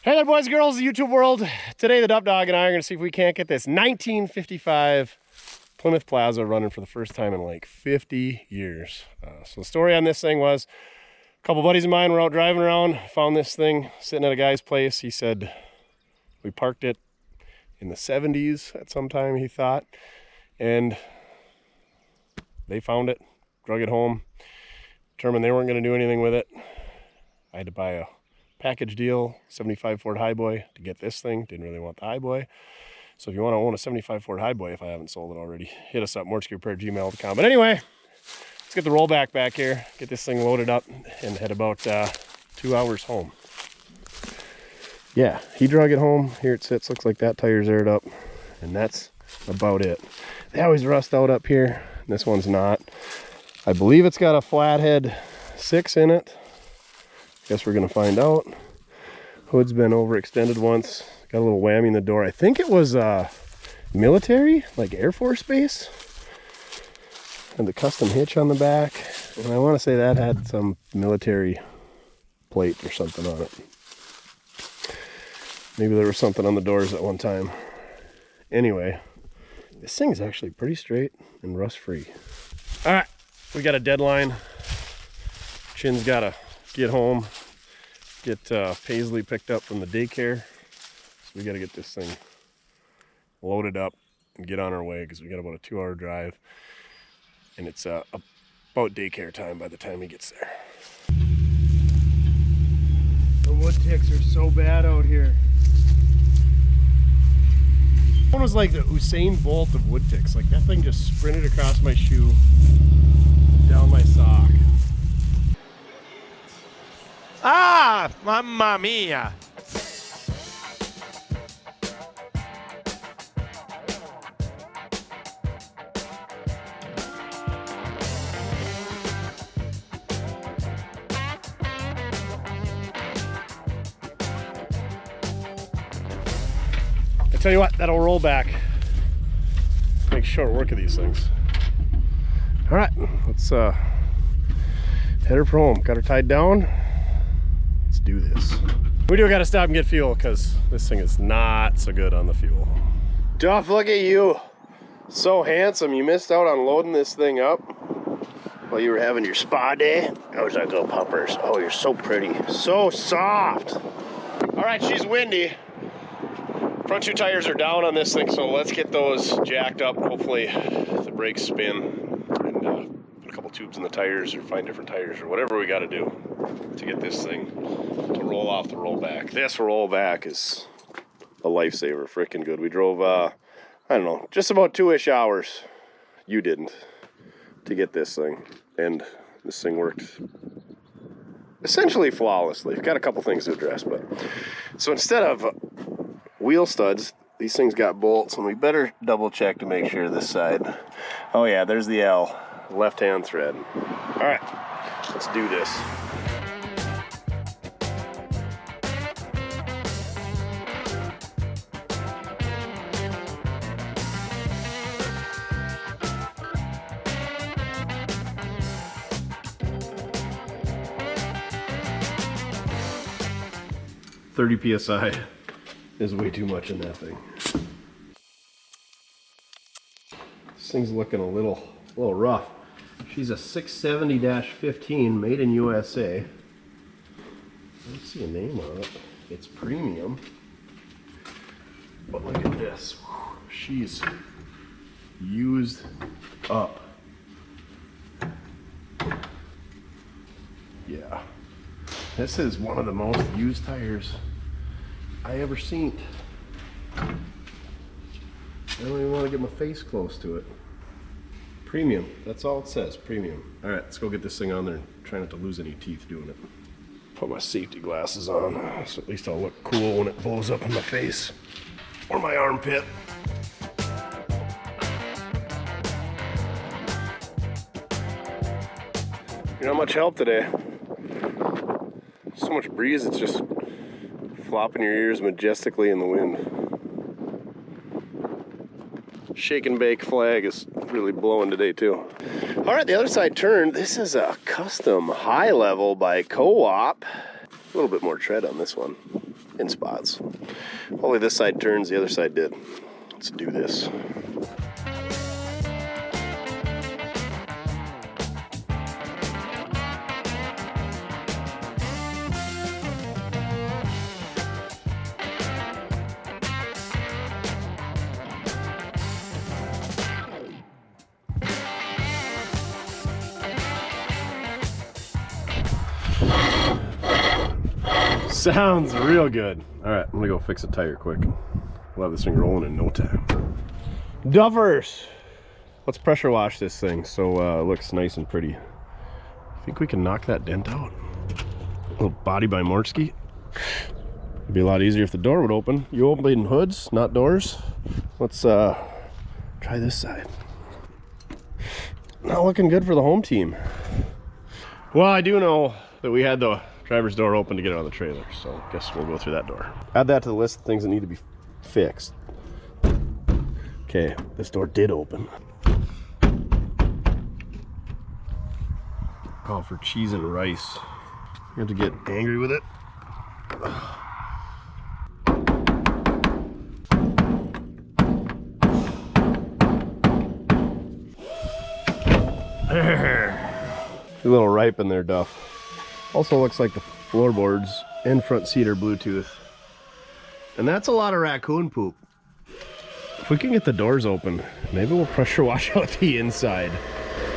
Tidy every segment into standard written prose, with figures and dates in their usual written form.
Hey there, boys and girls of the YouTube world. Today, the Duff Dog and I are going to see if we can't get this 1955 Plymouth Plaza running for the first time in like 50 years. So the story on this thing was, a couple buddies of mine were out driving around, found this thing sitting at a guy's place. He said, we parked it in the 70s at some time, he thought. And they found it, drug it home, determined they weren't going to do anything with it. I had to buy a package deal, 75 Ford Highboy to get this thing. Didn't really want the Highboy. So if you want to own a 75 Ford Highboy, if I haven't sold it already, hit us up, mortskerepair@gmail.com. But anyway, let's get the rollback back here, get this thing loaded up, and head about 2 hours home. Yeah, he drug it home. Here it sits, looks like that tire's aired up, and that's about it. They always rust out up here. This one's not. I believe it's got a flathead 6 in it. Guess we're gonna find out. Hood's been overextended once. Got a little whammy in the door. I think it was military, like Air Force Base. And the custom hitch on the back. And I want to say that had some military plate or something on it. Maybe there was something on the doors at one time. Anyway, this thing's actually pretty straight and rust free. All right, we got a deadline. Chin's gotta get home, get Paisley picked up from the daycare. So we got to get this thing loaded up and get on our way because we got about a 2-hour drive. And it's about daycare time by the time he gets there. The wood ticks are so bad out here. One was like the Usain Bolt of wood ticks. Like that thing just sprinted across my shoe, down my sock. Ah, mamma mia! I tell you what, that'll roll back. Make short work of these things. All right, let's head her for home. Got her tied down. Let's do this. We do got to stop and get fuel because this thing is not so good on the fuel. Duff, look at you. So handsome. You missed out on loading this thing up while you were having your spa day. How's that go, puppers? Oh, you're so pretty. So soft. All right, she's windy. Front 2 tires are down on this thing, so let's get those jacked up. Hopefully the brakes spin and put a couple tubes in the tires or find different tires or whatever we got to do to get this thing to roll off the rollback. This rollback is a lifesaver, freaking good. We drove, I don't know, just about 2-ish hours. You didn't, to get this thing. And this thing worked essentially flawlessly. Got a couple things to address, but so instead of wheel studs, these things got bolts, and we better double check to make sure this side. Oh yeah, there's the L, left-hand thread. All right, let's do this. .30 PSI is way too much in that thing. This thing's looking a little rough. She's a 670-15 made in USA. I don't see a name on it. It's premium. But look at this. She's used up. Yeah. This is one of the most used tires I ever seen. I don't even want to get my face close to it. Premium, that's all it says, premium. All right, let's go get this thing on there and try not to lose any teeth doing it. Put my safety glasses on, so at least I'll look cool when it blows up in my face or my armpit. You're not much help today. So much breeze, it's just flopping your ears majestically in the wind. Shake and bake flag is really blowing today too. All right, the other side turned. This is a custom high level by Co-op. A little bit more tread on this one. in spots. Only this side turns, the other side did. Let's do this. Sounds real good. All right, I'm gonna go fix a tire quick. We'll have this thing rolling in no time. Duffers! Let's pressure wash this thing so it looks nice and pretty. I think we can knock that dent out. A little body by Mortske. It'd be a lot easier if the door would open. You open hoods, not doors. Let's try this side. Not looking good for the home team. Well, I do know that we had the driver's door open to get out of the trailer, so I guess we'll go through that door. Add that to the list of things that need to be fixed. Okay, this door did open. Call for cheese and rice. You have to get angry with it. There. A little ripe in there, Duff. Also looks like the floorboards and front seat are Bluetooth. And that's a lot of raccoon poop. If we can get the doors open, maybe we'll pressure wash out the inside.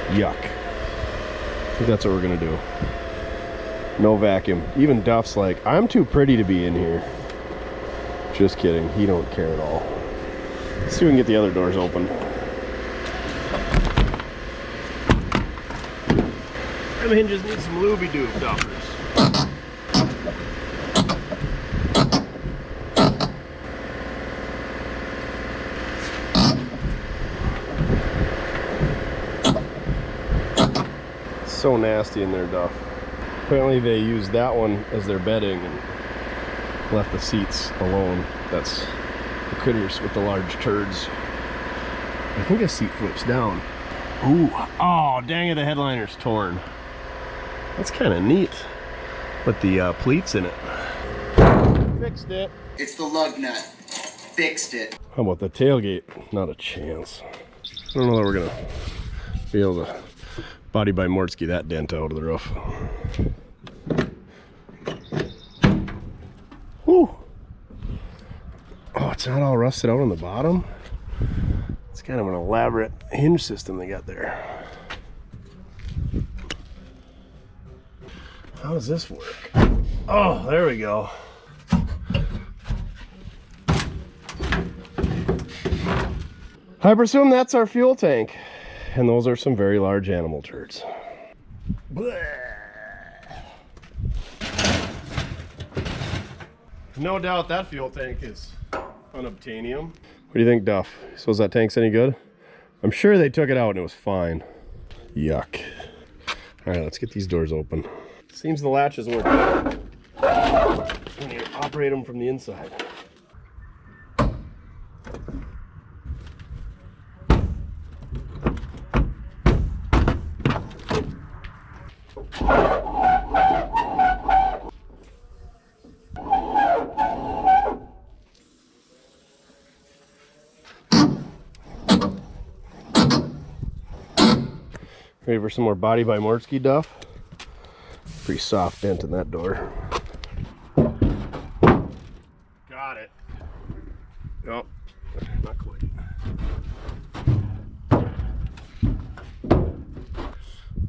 Yuck. I think that's what we're gonna do. No vacuum. Even Duff's like, I'm too pretty to be in here. Just kidding, he don't care at all. Let's see if we can get the other doors open. Them hinges need some looby-doob, Duffers. So nasty in there, Duff. Apparently they used that one as their bedding and left the seats alone. That's the critters with the large turds. I think a seat flips down. Ooh, oh dang it, the headliner's torn. That's kind of neat with the pleats in it. Fixed it. It's the lug nut. Fixed it. How about the tailgate? Not a chance. I don't know that we're gonna be able to body by Mortske that dent out of the roof. Whew. Oh, it's not all rusted out on the bottom. It's kind of an elaborate hinge system they got there. How does this work? Oh, there we go. I presume that's our fuel tank. And those are some very large animal turds. No doubt that fuel tank is unobtainium. What do you think, Duff? Suppose that tank's any good? I'm sure they took it out and it was fine. Yuck. All right, let's get these doors open. Seems the latches work when you operate them from the inside. Ready for some more body by Mortske, Duff? Pretty soft dent in that door. Got it. Nope, not quite.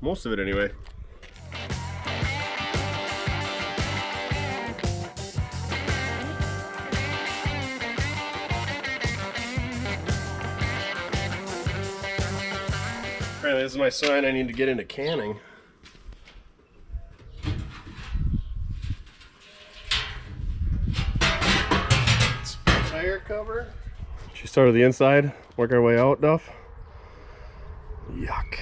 Most of it anyway. Apparently this is my sign I need to get into canning. Tire cover. Should we start with the inside, work our way out, Duff? Yuck.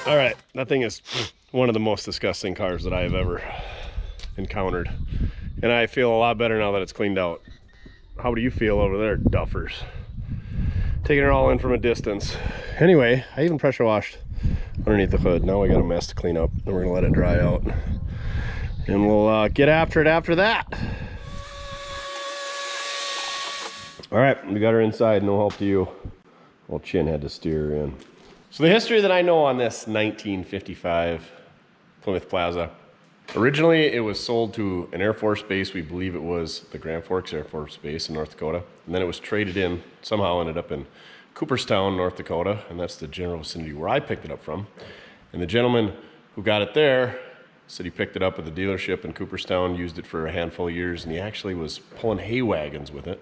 All right, that thing is one of the most disgusting cars that I have ever encountered. And I feel a lot better now that it's cleaned out. How do you feel over there, duffers? Taking it all in from a distance. Anyway, I even pressure washed underneath the hood. Now we got a mess to clean up, and we're gonna let it dry out. And we'll get after it after that. All right, we got her inside, no help to you. Old Chin had to steer her in. So the history that I know on this 1955 Plymouth Plaza, originally it was sold to an Air Force base. We believe it was the Grand Forks Air Force Base in North Dakota. And then it was traded in, somehow ended up in Cooperstown, North Dakota. And that's the general vicinity where I picked it up from. And the gentleman who got it there said he picked it up at the dealership in Cooperstown, used it for a handful of years, and he actually was pulling hay wagons with it.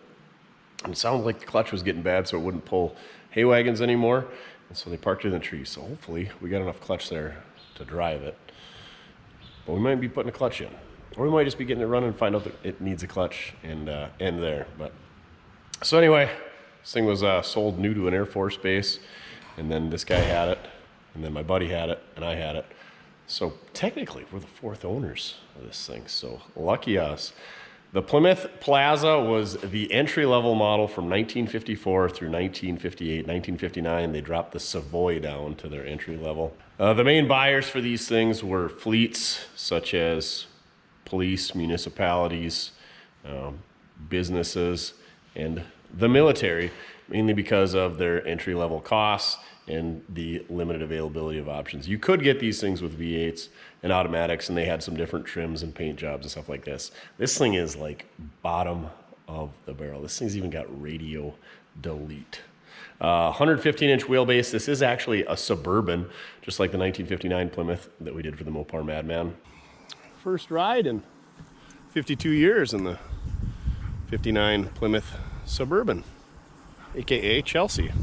And it sounded like the clutch was getting bad, so it wouldn't pull hay wagons anymore. And so they parked it in the trees. So hopefully we got enough clutch there to drive it. But we might be putting a clutch in. Or we might just be getting it running and find out that it needs a clutch and end there. But so anyway, this thing was sold new to an Air Force base. And then this guy had it. And then my buddy had it. And I had it. So technically, we're the fourth owners of this thing. So lucky us. The Plymouth Plaza was the entry-level model from 1954 through 1958. 1959, they dropped the Savoy down to their entry level. The main buyers for these things were fleets such as police, municipalities, businesses, and the military, mainly because of their entry-level costs and the limited availability of options. You could get these things with V8s and automatics, and they had some different trims and paint jobs and stuff like this. This thing is like bottom of the barrel. This thing's even got radio delete. 115-inch wheelbase. This is actually a Suburban, just like the 1959 Plymouth that we did for the Mopar Madman. First ride in 52 years in the 59 Plymouth Suburban, AKA Chelsea.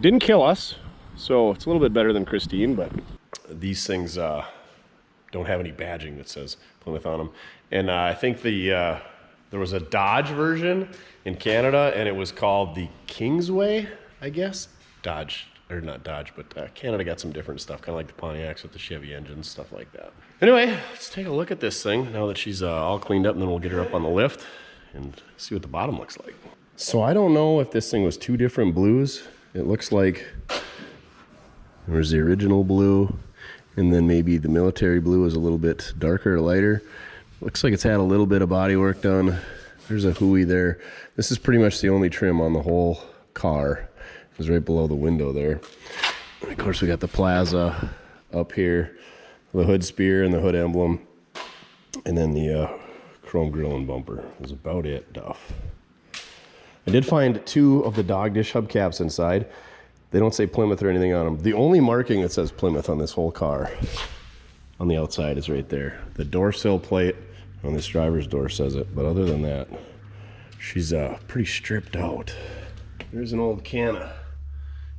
Didn't kill us, so it's a little bit better than Christine, but these things don't have any badging that says Plymouth on them. And I think there was a Dodge version in Canada, and it was called the Kingsway, I guess. Dodge, or not Dodge, but Canada got some different stuff, kind of like the Pontiacs with the Chevy engines, stuff like that. Anyway, let's take a look at this thing now that she's all cleaned up, and then we'll get her up on the lift and see what the bottom looks like. So I don't know if this thing was two different blues. It looks like there was the original blue, and then maybe the military blue is a little bit darker or lighter. Looks like it's had a little bit of body work done. There's a Hui there. This is pretty much the only trim on the whole car. It's right below the window there. And of course, we got the Plaza up here, the hood spear and the hood emblem, and then the chrome grille and bumper. Is about it, Duff. I did find two of the dog dish hubcaps inside. They don't say Plymouth or anything on them. The only marking that says Plymouth on this whole car on the outside is right there. The door sill plate on this driver's door says it, but other than that, she's pretty stripped out. There's an old can of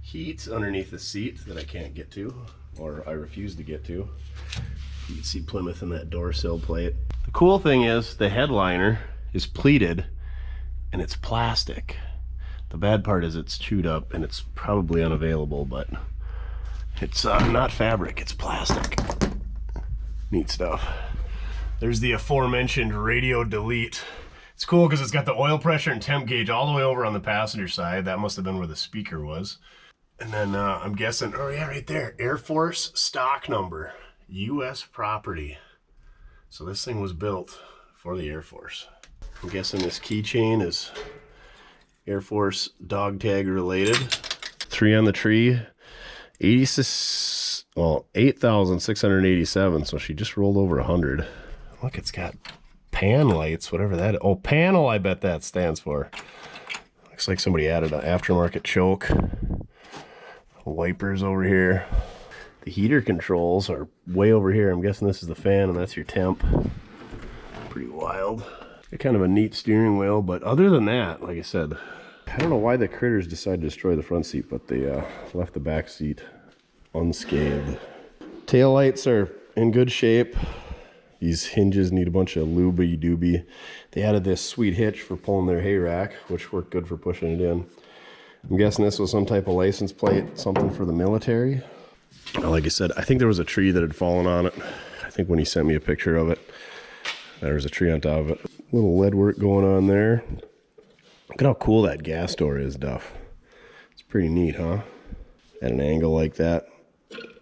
heat underneath the seat that I can't get to, or I refuse to get to. You can see Plymouth in that door sill plate. The cool thing is the headliner is pleated and it's plastic. The bad part is it's chewed up and it's probably unavailable, but it's not fabric, it's plastic. Neat stuff. There's the aforementioned radio delete. It's cool because it's got the oil pressure and temp gauge all the way over on the passenger side. That must have been where the speaker was. And then I'm guessing, oh yeah, right there, Air Force stock number, U.S. property. So this thing was built for the Air Force. I'm guessing this keychain is Air Force dog tag related. 3 on the tree, 8,687. So she just rolled over 100. Look, it's got pan lights, whatever that is. Oh, panel, I bet that stands for. Looks like somebody added an aftermarket choke. Wipers over here. The heater controls are way over here. I'm guessing this is the fan and that's your temp. Pretty wild. Got kind of a neat steering wheel, but other than that, like I said, I don't know why the critters decided to destroy the front seat, but they left the back seat unscathed. Tail lights are in good shape. These hinges need a bunch of looby-dooby. They added this sweet hitch for pulling their hay rack, which worked good for pushing it in. I'm guessing this was some type of license plate, something for the military. Like I said, I think there was a tree that had fallen on it. I think when he sent me a picture of it, there was a tree on top of it. Little lead work going on there. Look at how cool that gas door is, Duff. It's pretty neat, huh? At an angle like that.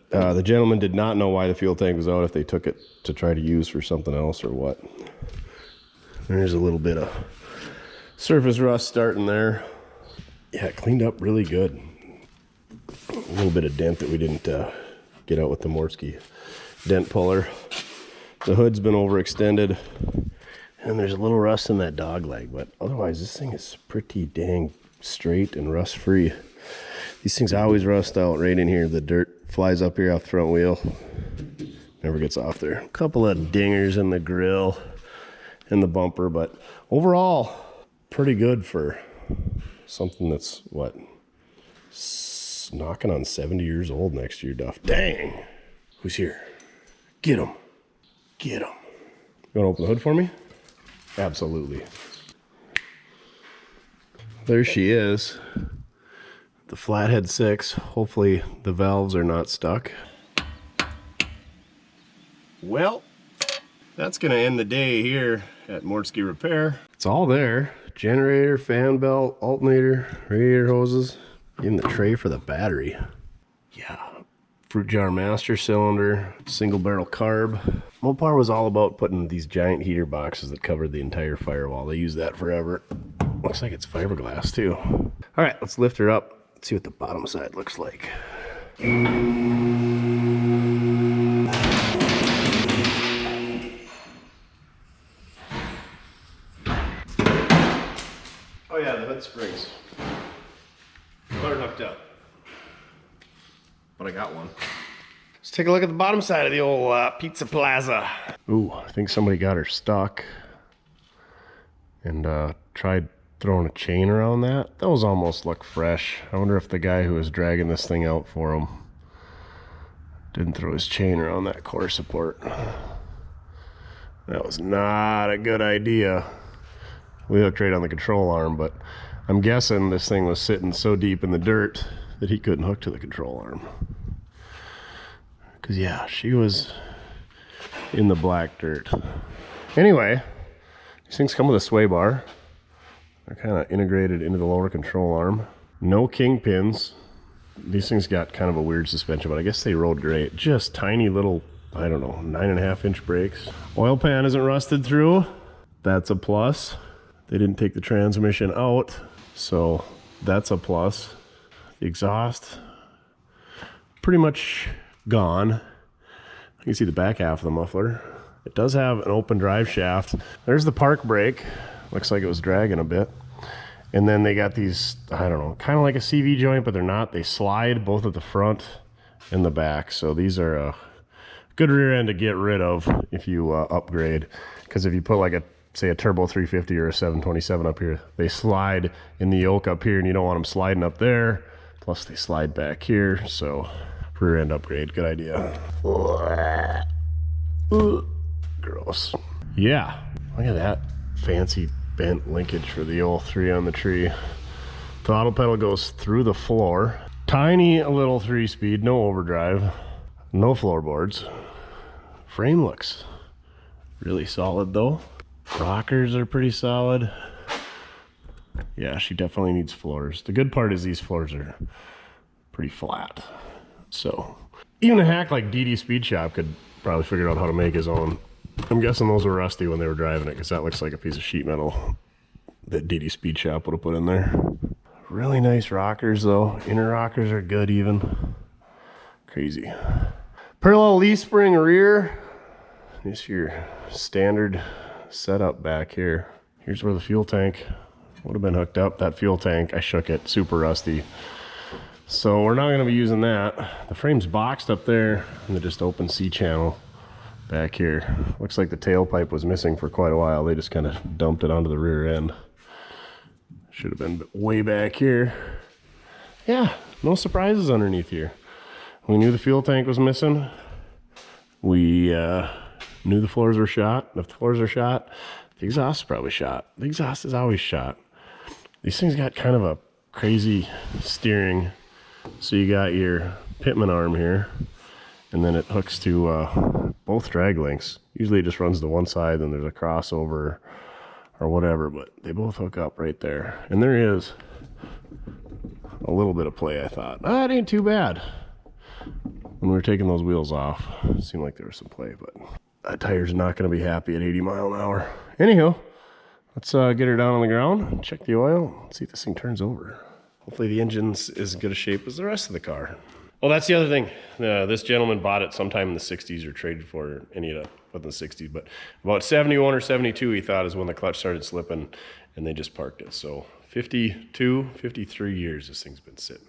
The gentleman did not know why the fuel tank was out, if they took it to try to use for something else or what. There's a little bit of surface rust starting there. Yeah, it cleaned up really good. A little bit of dent that we didn't get out with the Mortske dent puller. The hood's been overextended, and there's a little rust in that dog leg, but otherwise this thing is pretty dang straight and rust free. These things always rust out right in here. The dirt flies up here off the front wheel, never gets off there. A couple of dingers in the grill and the bumper, but overall pretty good for something that's what, knocking on 70 years old next year, Duff. Dang. Who's here? Get him. Get him. You want to open the hood for me? Absolutely. There she is. The flathead 6. Hopefully the valves are not stuck. Well, that's going to end the day here at Mortske Repair. It's all there. Generator, fan belt, alternator, radiator hoses, even the tray for the battery. Yeah. Fruit jar master cylinder, single barrel carb. Mopar was all about putting these giant heater boxes that covered the entire firewall. They use that forever. Looks like it's fiberglass too. All right, let's lift her up. Let's see what the bottom side looks like. Oh yeah, the hood springs. They're hooked up. But I got one. Let's take a look at the bottom side of the old Pizza Plaza. Ooh, I think somebody got her stuck and tried throwing a chain around that. Those almost look fresh. I wonder if the guy who was dragging this thing out for him didn't throw his chain around that core support. That was not a good idea. We hooked right on the control arm, but I'm guessing this thing was sitting so deep in the dirt that he couldn't hook to the control arm. Because yeah, she was in the black dirt. Anyway, these things come with a sway bar. They're kind of integrated into the lower control arm. No kingpins. These things got kind of a weird suspension, but I guess they rode great. Just tiny little, I don't know, 9.5-inch brakes. Oil pan isn't rusted through. That's a plus. They didn't take the transmission out, so that's a plus. The exhaust, pretty much gone. You can see the back half of the muffler. It does have an open drive shaft. There's the park brake. Looks like it was dragging a bit. And then they got these, I don't know, kind of like a CV joint, but they're not. They slide both at the front and the back. So these are a good rear end to get rid of if you upgrade. Because if you put like a, say a turbo 350 or a 727 up here, they slide in the yoke up here and you don't want them sliding up there. Plus they slide back here. So rear end upgrade, good idea. Gross. Yeah, look at that fancy bent linkage for the old 3 on the tree. Throttle pedal goes through the floor. Tiny little 3-speed, no overdrive, no floorboards. Frame looks really solid though. Rockers are pretty solid. Yeah, she definitely needs floors. The good part is these floors are pretty flat. So even a hack like DD Speed Shop could probably figure out how to make his own. I'm guessing those were rusty when they were driving it, because that looks like a piece of sheet metal that DD Speed Shop would have put in there. Really nice rockers though. Inner rockers are good even. Crazy. Parallel leaf spring rear. This is your standard setup back here. Here's where the fuel tank would have been hooked up. That fuel tank, I shook it, super rusty. So we're not going to be using that. The frame's boxed up there and the just open C channel back here. Looks like the tailpipe was missing for quite a while. They just kind of dumped it onto the rear end. Should have been way back here. Yeah, no surprises underneath here. We knew the fuel tank was missing. We knew the floors were shot. If the floors are shot, the exhaust is probably shot. The exhaust is always shot. These things got kind of a crazy steering So you got your pitman arm here, and then it hooks to both drag links. Usually it just runs to one side, then there's a crossover or whatever, but they both hook up right there. And there is a little bit of play, I thought. Ah, it ain't too bad. When we were taking those wheels off, it seemed like there was some play, but that tire's not going to be happy at 80 mile an hour. Anywho, let's get her down on the ground, check the oil, see if this thing turns over. Hopefully the engine's as good a shape as the rest of the car. Well, that's the other thing. This gentleman bought it sometime in the 60s or traded for any of the 60s, but about 71 or 72 he thought is when the clutch started slipping, and they just parked it. So 52, 53 years this thing's been sitting.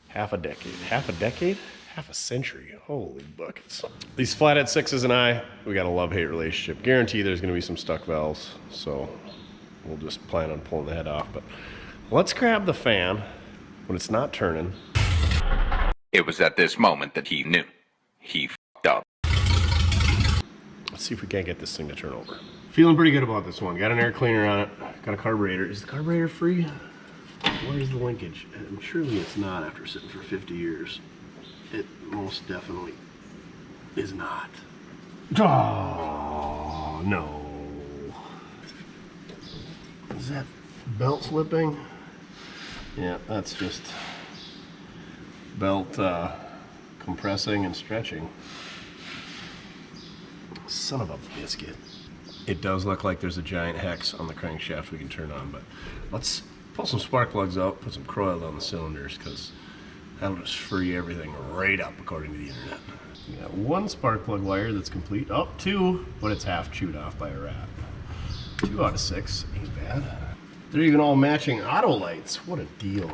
Half a decade. Half a decade? Half a century. Holy buckets. These flathead sixes and we got a love-hate relationship. Guarantee there's going to be some stuck valves, so we'll just plan on pulling the head off. But let's grab the fan when it's not turning. It was at this moment that he knew. He f***ed up. Let's see if we can't get this thing to turn over. Feeling pretty good about this one. Got an air cleaner on it. Got a carburetor. Is the carburetor free? Where's the linkage? Surely it's not after sitting for 50 years. It most definitely is not. Oh, no. Is that belt slipping? Yeah, that's just belt compressing and stretching. Son of a biscuit. It does look like there's a giant hex on the crankshaft we can turn on, but let's pull some spark plugs out, put some coil on the cylinders, because that'll just free everything right up according to the internet. We got one spark plug wire that's complete. Oh, two, but it's half chewed off by a rat. 2 out of 6, ain't bad. They're even all matching auto lights. What a deal.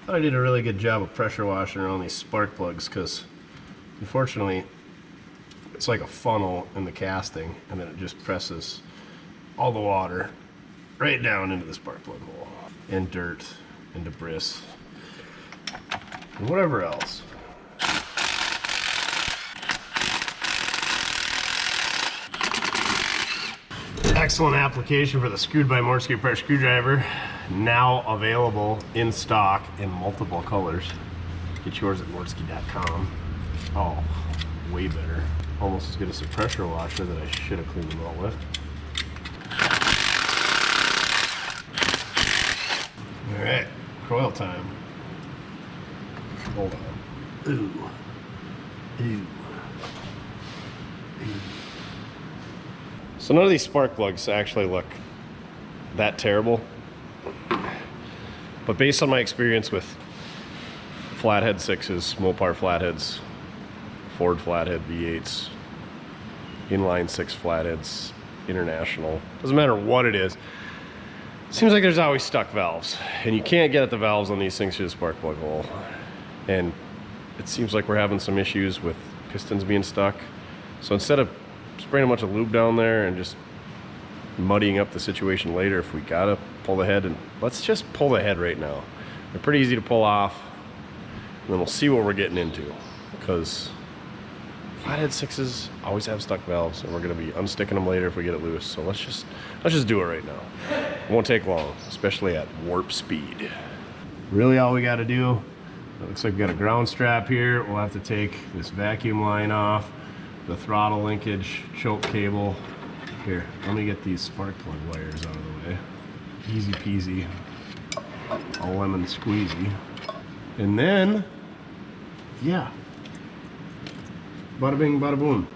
Thought I did a really good job of pressure washing around these spark plugs, because unfortunately it's like a funnel in the casting, and then it just presses all the water right down into the spark plug hole, and dirt and debris and whatever else. Excellent application for the Screwed by Mortske repair screwdriver, now available in stock in multiple colors. Get yours at mortske.com. Oh, way better. Almost as good as a pressure washer that I should have cleaned them all with. All right, coil time. Hold on. Ooh. Ooh. Ooh. So none of these spark plugs actually look that terrible. But based on my experience with flathead 6s, Mopar flatheads, Ford flathead V8s, inline 6 flatheads, international, doesn't matter what it is, seems like there's always stuck valves, and you can't get at the valves on these things through the spark plug hole. And it seems like we're having some issues with pistons being stuck. So instead of spraying a bunch of lube down there and just muddying up the situation later, if we gotta pull the head, and let's just pull the head right now. They're pretty easy to pull off, and then we'll see what we're getting into, because flathead 6s always have stuck valves, and we're gonna be unsticking them later if we get it loose. So let's just do it right now. It won't take long, especially at warp speed. Really, all we gotta do, it looks like we got a ground strap here. We'll have to take this vacuum line off, the throttle linkage, choke cable. Here, let me get these spark plug wires out of the way. Easy peasy, a lemon squeezy. And then, yeah, bada bing, bada boom.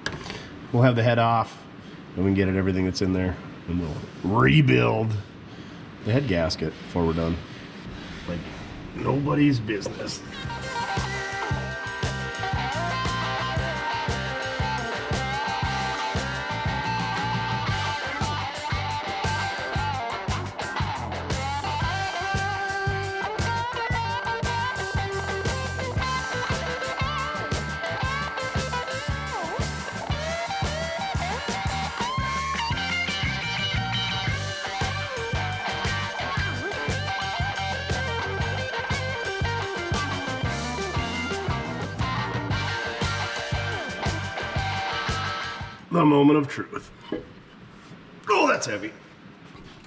We'll have the head off, and we can get at everything that's in there, and we'll rebuild the head gasket before we're done. Like nobody's business. The moment of truth. Oh, that's heavy.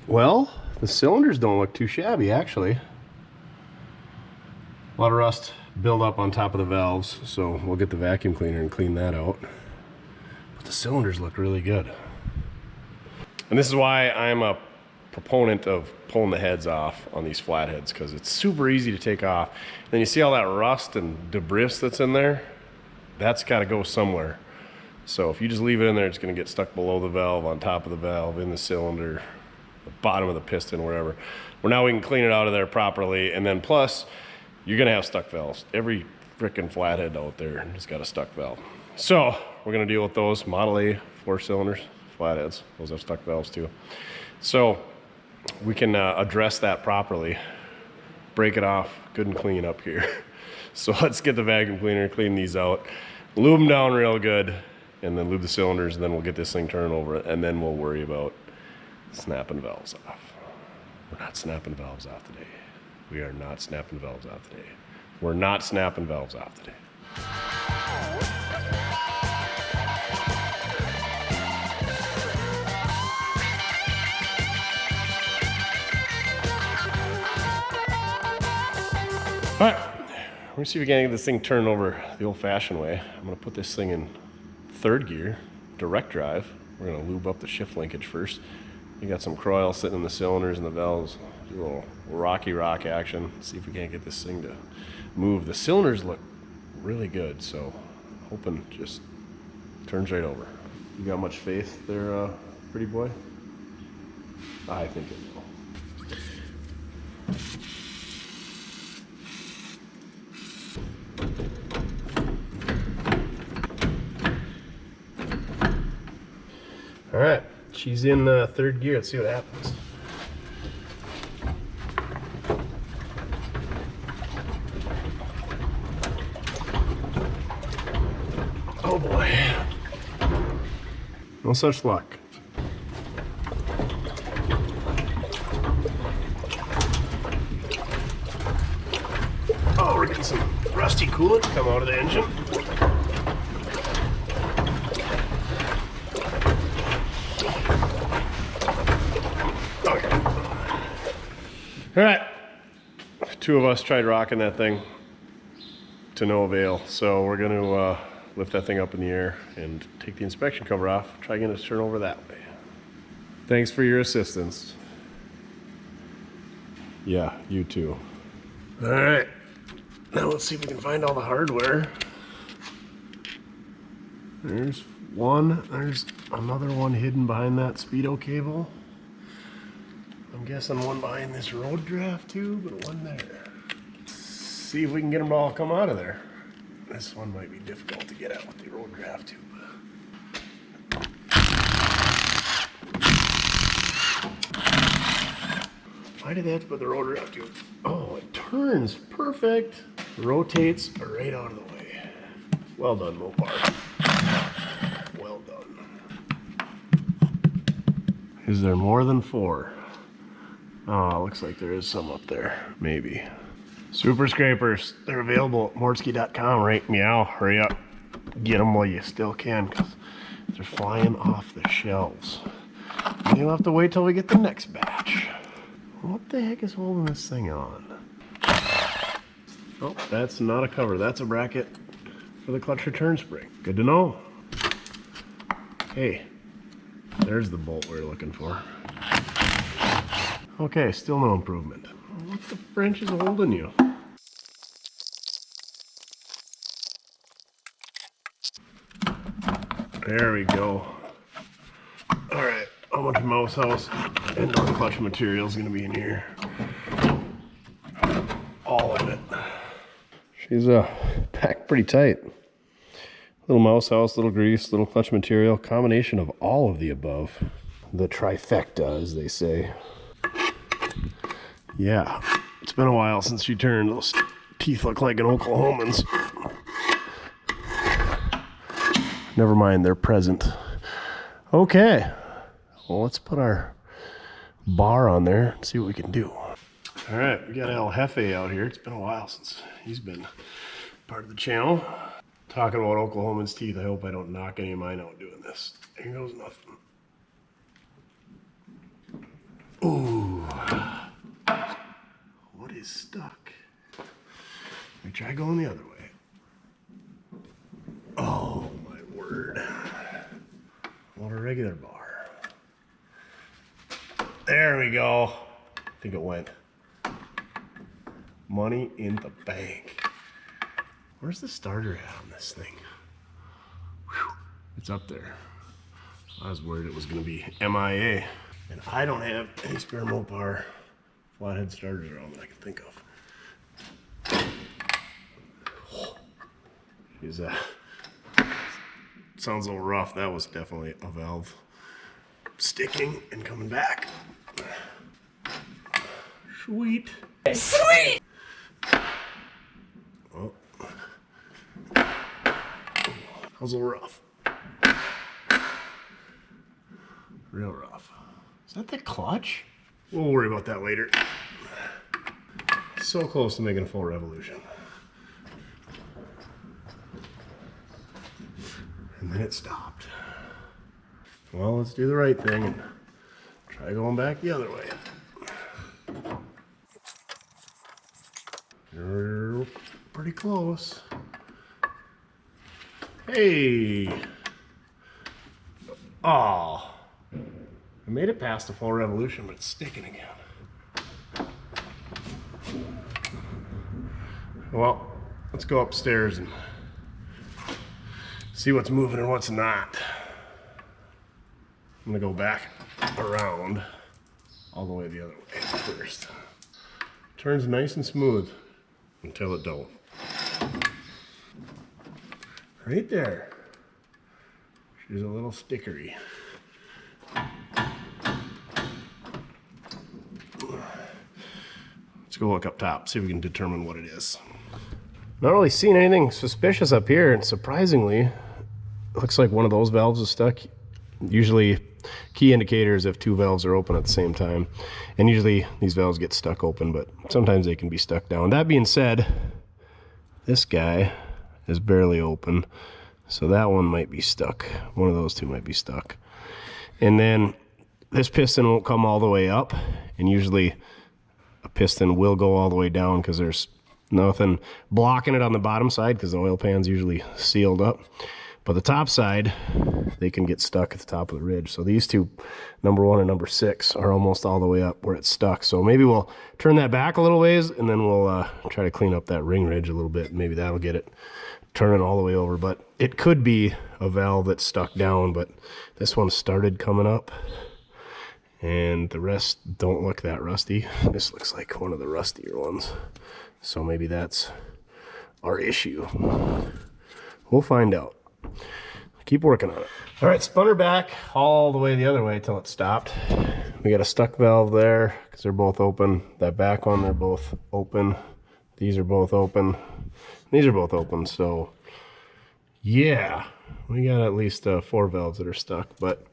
Well, the cylinders don't look too shabby, actually. A lot of rust build up on top of the valves, so we'll get the vacuum cleaner and clean that out. But the cylinders look really good. And this is why I'm a proponent of pulling the heads off on these flatheads, because it's super easy to take off. Then you see all that rust and debris that's in there? That's got to go somewhere. So if you just leave it in there, it's going to get stuck below the valve, on top of the valve, in the cylinder, the bottom of the piston, wherever. Well, now we can clean it out of there properly, and then plus, you're going to have stuck valves. Every frickin' flathead out there has got a stuck valve. So we're going to deal with those. Model A 4-cylinders, flatheads. Those have stuck valves too. So we can address that properly, break it off good and clean up here. So let's get the vacuum cleaner, clean these out, lube them down real good, and then lube the cylinders, and then we'll get this thing turned over, and then we'll worry about snapping valves off. We're not snapping valves off today. We are not snapping valves off today. We're not snapping valves off today. All right, we're gonna see if we can get this thing turned over the old-fashioned way. I'm gonna put this thing in 3rd gear, direct drive. We're gonna lube up the shift linkage first. You got some coil sitting in the cylinders and the valves. Do a little rocky rock action. See if we can't get this thing to move. The cylinders look really good, so hoping just turns right over. You got much faith there, pretty boy? I think it will. All right, she's in 3rd gear. Let's see what happens. Oh boy. No such luck. Oh, we're getting some rusty coolant come out of the engine. All right, 2 of us tried rocking that thing to no avail. So we're gonna lift that thing up in the air and take the inspection cover off, try getting it to turn over that way. Thanks for your assistance. Yeah, you too. All right, now let's see if we can find all the hardware. There's one, there's another one hidden behind that speedo cable. I'm guessing one behind this road draft tube, but one there. See if we can get them to all come out of there. This one might be difficult to get out with the road draft tube. Why did they have to put the road draft tube? Oh, it turns perfect. Rotates right out of the way. Well done, Mopar. Well done. Is there more than 4? Oh, looks like there is some up there. Maybe. Super scrapers. They're available at mortske.com, right? Meow. Hurry up. Get them while you still can, because they're flying off the shelves. And you'll have to wait till we get the next batch. What the heck is holding this thing on? Oh, that's not a cover. That's a bracket for the clutch return spring. Good to know. Hey, there's the bolt we're looking for. Okay, still no improvement. What the French is holding you? There we go. All right, how much mouse house and clutch material is going to be in here? All of it. She's packed pretty tight. Little mouse house, little grease, little clutch material, combination of all of the above. The trifecta, as they say. Yeah, it's been a while since she turned. Those teeth look like an Oklahoman's. Never mind, they're present. Okay, well, let's put our bar on there and see what we can do. All right, we got El Jefe out here. It's been a while since he's been part of the channel. Talking about Oklahoman's teeth, I hope I don't knock any of mine out doing this. Here goes nothing. Ooh. What is stuck? We try going the other way. Oh my word. What a regular bar. There we go. I think it went. Money in the bank. Where's the starter at on this thing? Whew. It's up there. I was worried it was going to be MIA. And I don't have any spare Mopar flathead starters around that I can think of. Geez, sounds a little rough. That was definitely a valve sticking and coming back. Sweet. Sweet! Oh. That was a little rough. Real rough. Is that the clutch? We'll worry about that later. So close to making a full revolution. And then it stopped. Well, let's do the right thing and try going back the other way. You're pretty close. Hey! Oh, I made it past the full revolution, but it's sticking again. Well, let's go upstairs and see what's moving and what's not. I'm gonna go back around all the way the other way first. Turns nice and smooth until it don't. Right there. She's a little stickery. Let's go look up top, see if we can determine what it is. Not really seeing anything suspicious up here, and surprisingly, it looks like one of those valves is stuck. Usually, key indicators if two valves are open at the same time. And usually these valves get stuck open, but sometimes they can be stuck down. That being said, this guy is barely open. So that one might be stuck. One of those two might be stuck. And then this piston won't come all the way up. And usually a piston will go all the way down because there's nothing blocking it on the bottom side because the oil pan's usually sealed up. But the top side, they can get stuck at the top of the ridge. So these two, number 1 and number 6, are almost all the way up where it's stuck. So maybe we'll turn that back a little ways and then we'll try to clean up that ring ridge a little bit. Maybe that'll get it turning all the way over. But it could be a valve that's stuck down, but this one started coming up and the rest don't look that rusty. This looks like one of the rustier ones. So maybe that's our issue. We'll find out. Keep working on it. All right, spun her back all the way the other way till it stopped. We got a stuck valve there because they're both open. That back one, they're both open. These are both open. These are both open. So yeah, we got at least 4 valves that are stuck, but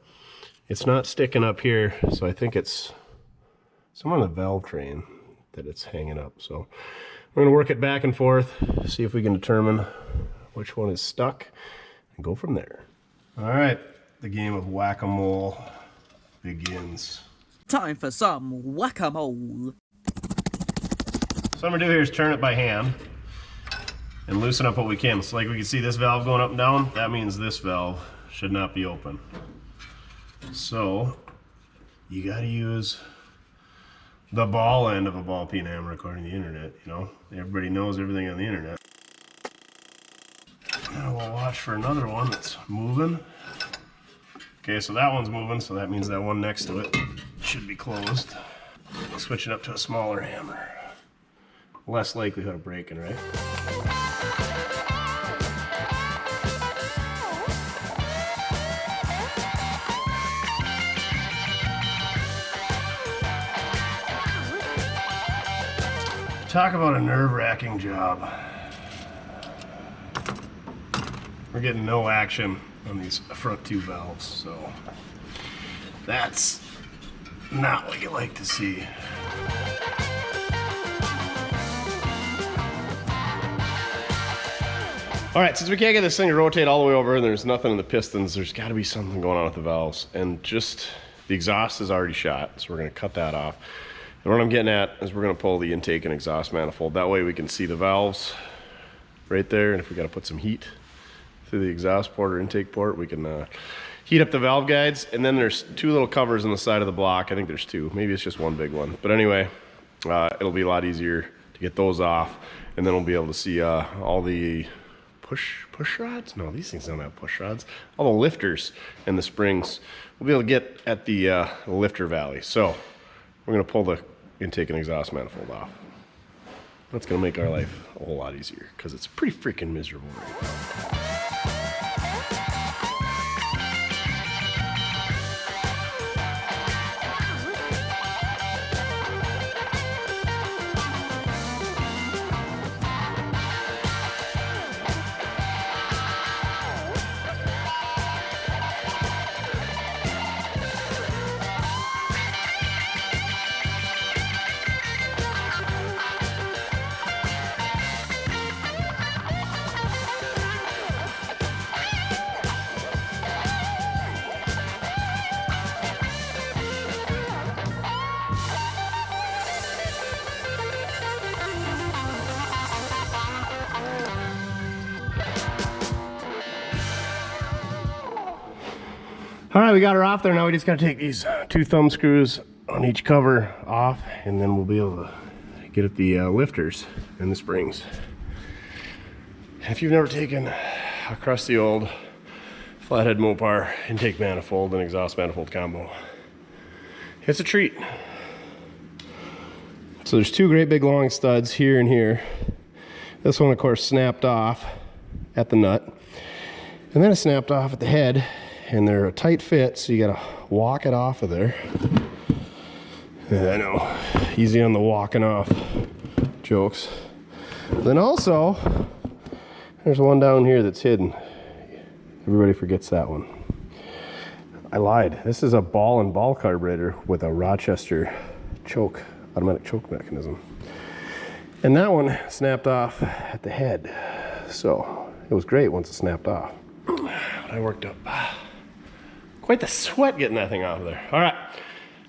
it's not sticking up here. So I think it's some on the valve train that it's hanging up. So we're gonna work it back and forth, see if we can determine which one is stuck and go from there. All right, the game of whack-a-mole begins. Time for some whack-a-mole. So what I'm gonna do here is turn it by hand and loosen up what we can. So like we can see this valve going up and down, that means this valve should not be open. So you gotta use the ball end of a ball peen hammer according to the internet, you know? Everybody knows everything on the internet. Now we'll watch for another one that's moving. Okay, so that one's moving, so that means that one next to it should be closed. Switching up to a smaller hammer. Less likelihood of breaking, right? Talk about a nerve-wracking job. We're getting no action on these front 2 valves, so that's not what you like to see. All right, since we can't get this thing to rotate all the way over and there's nothing in the pistons, there's got to be something going on with the valves. And just the exhaust is already shot, so we're going to cut that off. And what I'm getting at is we're going to pull the intake and exhaust manifold. That way we can see the valves right there. And if we got to put some heat through the exhaust port or intake port, we can heat up the valve guides. And then there's 2 little covers on the side of the block. I think there's 2. Maybe it's just one big one. But anyway, it'll be a lot easier to get those off. And then we'll be able to see all the push rods? No, these things don't have push rods. All the lifters and the springs. We'll be able to get at the lifter valley. So we're going to pull the intake and exhaust manifold off. That's going to make our life a whole lot easier because it's pretty freaking miserable right now. All right, we got her off there. Now we just got to take these 2 thumb screws on each cover off, and then we'll be able to get at the lifters and the springs. If you've never taken a crusty old flathead Mopar intake manifold and exhaust manifold combo, it's a treat. So there's 2 great big long studs here and here. This one, of course, snapped off at the nut, and then it snapped off at the head. And they're a tight fit, so you gotta walk it off of there. I know, easy on the walking off jokes. Then also, there's one down here that's hidden. Everybody forgets that one. I lied. This is a ball and ball carburetor with a Rochester choke, automatic choke mechanism. And that one snapped off at the head. So it was great once it snapped off. I worked up quite the sweat getting that thing off of there. All right,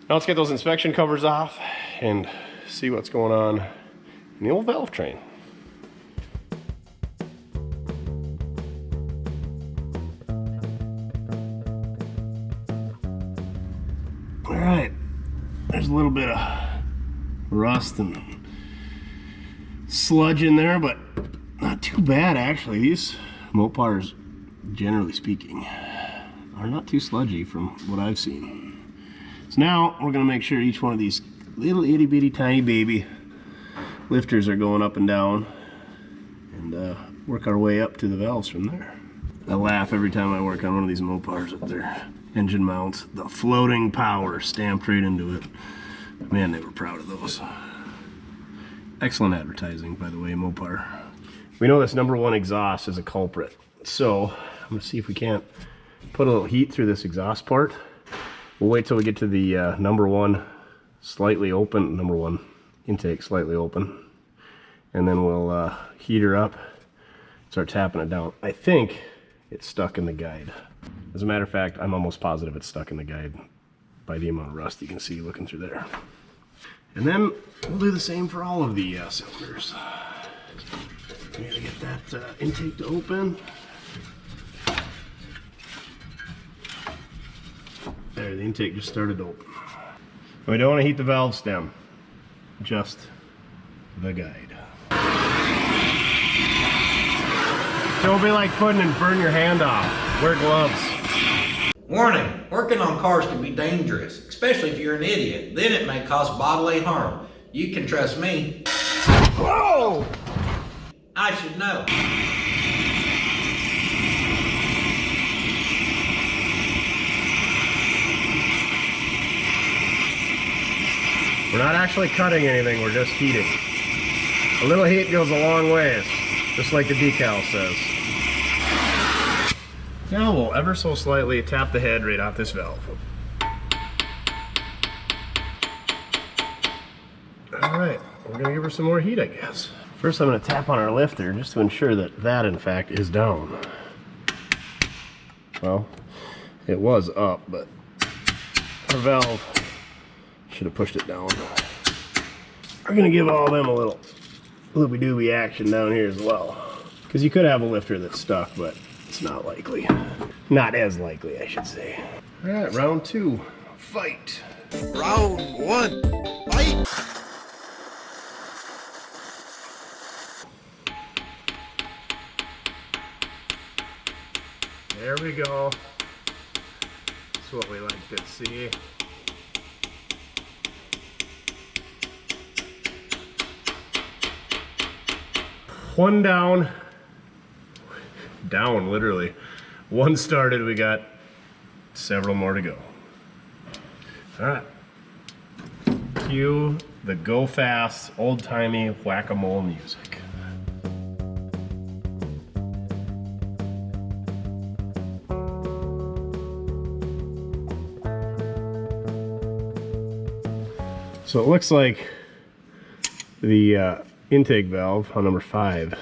now let's get those inspection covers off and see what's going on in the old valve train. All right, there's a little bit of rust and sludge in there, but not too bad actually. These Mopars, generally speaking, are not too sludgy from what I've seen. So now we're gonna make sure each one of these little itty bitty tiny baby lifters are going up and down, and work our way up to the valves from there. I laugh every time I work on one of these Mopars with their engine mounts. The floating power stamped right into it. Man, they were proud of those. Excellent advertising, by the way, Mopar. We know this #1 exhaust is a culprit, so I'm gonna see if we can't put a little heat through this exhaust port. We'll wait till we get to the #1 slightly open, #1 intake slightly open, and then we'll heat her up, start tapping it down. I think it's stuck in the guide. As a matter of fact, I'm almost positive it's stuck in the guide by the amount of rust you can see looking through there. And then we'll do the same for all of the cylinders. We gotta get that intake to open. There, the intake just started to open. And we don't want to heat the valve stem, just the guide. Don't be like pudding and burn your hand off. Wear gloves. Warning, working on cars can be dangerous, especially if you're an idiot. Then it may cause bodily harm. You can trust me. Whoa! I should know. We're not actually cutting anything, we're just heating. A little heat goes a long ways, just like the decal says. Now we'll ever so slightly tap the head right off this valve. All right, we're gonna give her some more heat, I guess. First I'm gonna tap on our lifter just to ensure that that in fact is down. Well, it was up, but our valve should have pushed it down. We're gonna give all them a little loopy-doobie action down here as well. Because you could have a lifter that's stuck, but it's not likely. Not as likely, I should say. All right, round 2, fight. Round 1, fight! There we go. That's what we like to see. One down. Down, literally. One started, we got several more to go. All right. Cue the go fast, old-timey whack-a-mole music. So it looks like the intake valve on number 5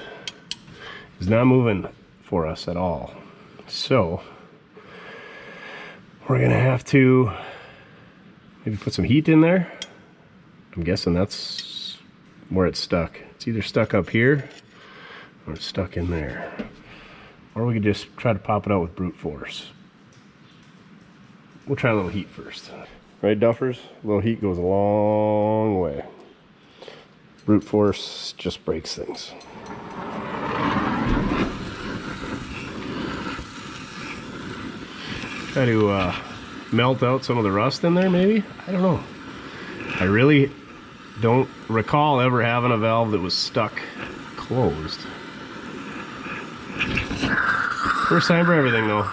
is not moving for us at all. So we're gonna have to maybe put some heat in there. I'm guessing that's where it's stuck. It's either stuck up here or it's stuck in there. Or we could just try to pop it out with brute force. We'll try a little heat first. Right, Duffers? A little heat goes a long way. Brute force just breaks things. Try to melt out some of the rust in there, maybe? I don't know. I really don't recall ever having a valve that was stuck closed. First time for everything, though.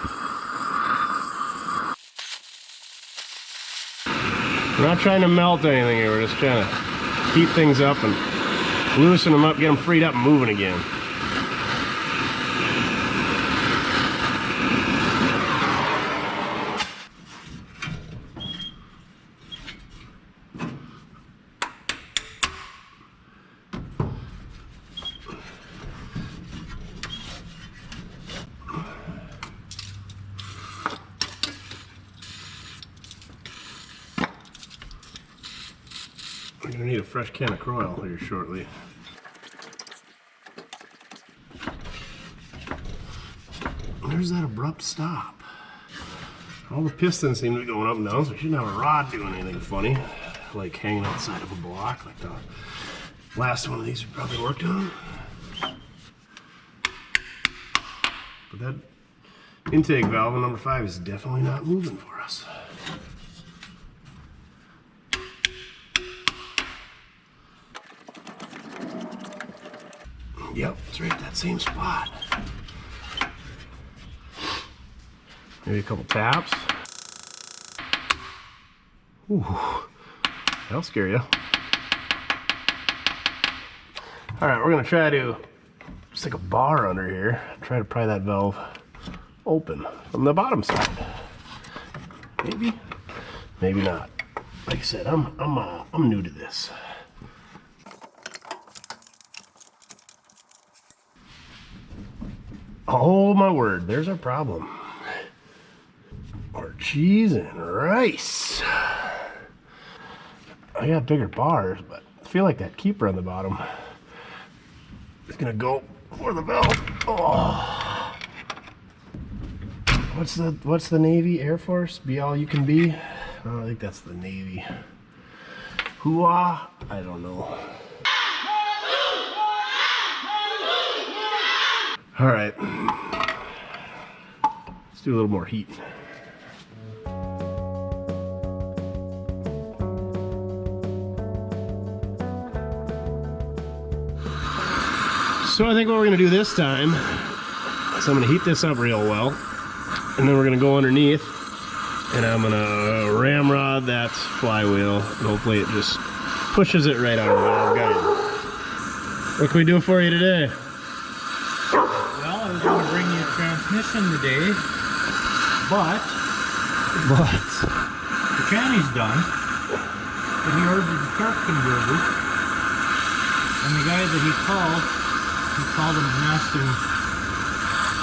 We're not trying to melt anything here, we're just trying to heat things up and loosen them up, get them freed up and moving again. We're gonna need a fresh can of Croil here shortly. There's that abrupt stop. All the pistons seem to be going up and down, so we shouldn't have a rod doing anything funny, like hanging outside of a block, like the last one of these we probably worked on. But that intake valve on number 5 is definitely not moving for us. Yep, it's right at that same spot. Maybe a couple taps. Ooh, that'll scare you. All right, we're gonna try to stick a bar under here, try to pry that valve open from the bottom side. Maybe, maybe not. Like I said, I'm new to this. Oh my word, there's our problem. Our cheese and rice. I got bigger bars, but I feel like that keeper on the bottom is gonna go for the valve. Oh. What's the Navy? Air Force? Be all you can be? Oh, I think that's the Navy. Hoo-ah? I don't know. All right, let's do a little more heat. So I think what we're gonna do this time is I'm gonna heat this up real well, and then we're gonna go underneath, and I'm gonna ramrod that flywheel, and hopefully it just pushes it right out of the valve guide. What can we do for you today? I was going to bring you a transmission today, but the tranny's done, but he ordered the torque converter, and the guy that he called him and asked him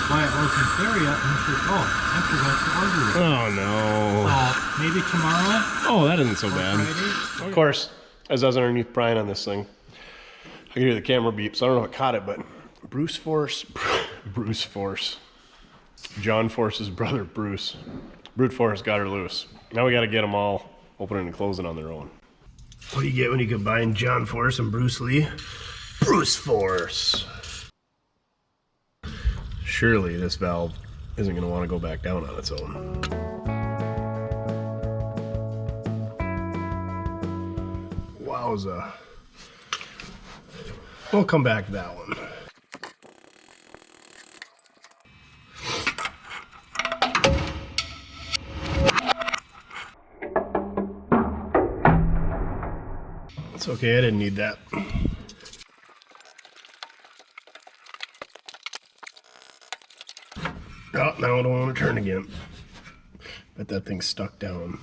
why it wasn't there yet, and he said, oh, I forgot to order it. Oh no. So maybe tomorrow? Oh, that isn't so bad. Friday? Of course, as I was underneath prying on this thing, I could hear the camera beep, so I don't know if it caught it, but Bruce Force. Bruce Force. John Force's brother, Bruce. Brute Force got her loose. Now we got to get them all opening and closing on their own. What do you get when you combine John Force and Bruce Lee? Bruce Force. Surely this valve isn't going to want to go back down on its own. Wowza. We'll come back to that one. It's okay, I didn't need that. Oh, now I don't want to turn again. Bet that thing's stuck down.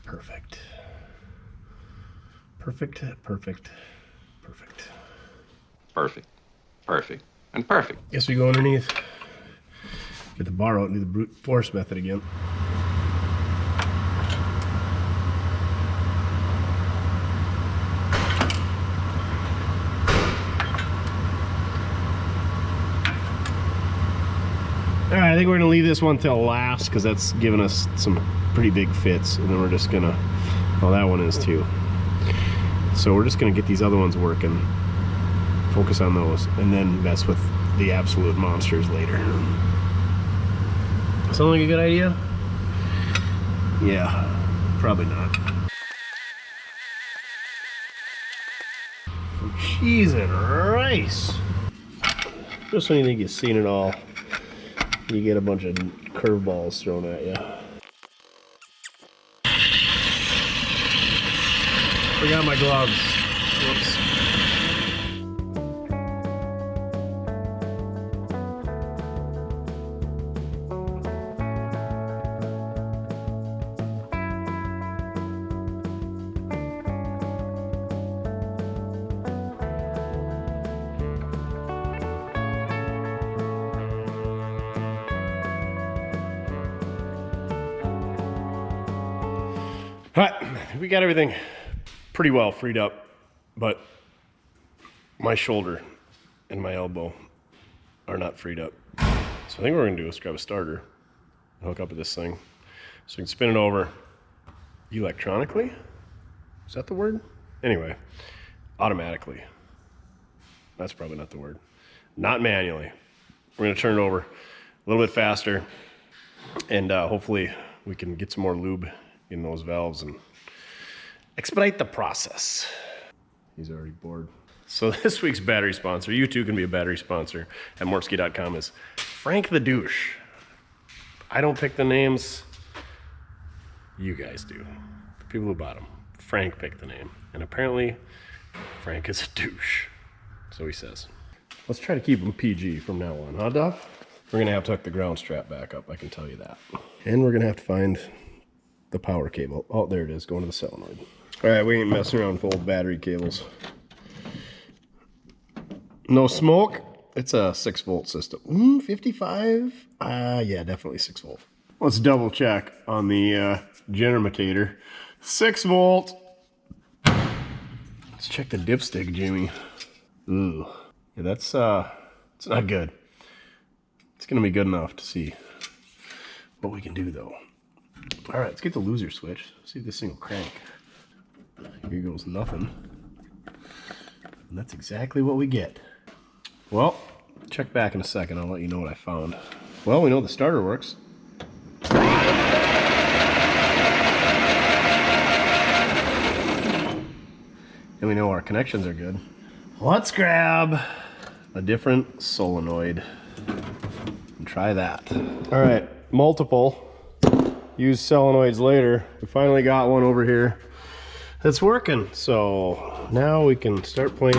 Perfect. Perfect, perfect, perfect. Perfect. Perfect. And perfect. Guess we go underneath. Get the bar out and do the brute force method again. All right, I think we're gonna leave this one till last because that's giving us some pretty big fits, and then we're just gonna, well, that one is too. So we're just gonna get these other ones working, focus on those, and then mess with the absolute monsters later. Sound like a good idea? Yeah, probably not. Cheese and rice. Just when you think you've seen it all, you get a bunch of curveballs thrown at you. Forgot my gloves. Whoops. All right, we got everything pretty well freed up, but my shoulder and my elbow are not freed up. So I think what we're gonna do is grab a starter and hook up with this thing so we can spin it over electronically. Is that the word? Anyway, automatically. That's probably not the word. Not manually. We're gonna turn it over a little bit faster, and hopefully we can get some more lube in those valves and expedite the process. He's already bored. So this week's battery sponsor, you too can be a battery sponsor at mortske.com, is Frank the Douche. I don't pick the names. You guys do. The people who bought them. Frank picked the name. And apparently, Frank is a douche. So he says. Let's try to keep him PG from now on, huh, Duff? We're gonna have to hook the ground strap back up, I can tell you that. And we're gonna have to find the power cable. Oh, there it is, going to the solenoid. All right, we ain't messing around with old battery cables. No smoke. It's a 6-volt system. 55? Yeah, definitely 6 volt. Let's double check on the generator. 6 volt. Let's check the dipstick, Jimmy. Ooh, yeah, that's it's not good. It's gonna be good enough to see what we can do though. All right, let's get the loser switch. See if this thing will crank. Here goes nothing. And that's exactly what we get. Well, check back in a second. I'll let you know what I found. Well, we know the starter works. And we know our connections are good. Let's grab a different solenoid and try that. All right, multiple. Use solenoids later. We finally got one over here that's working. So now we can start playing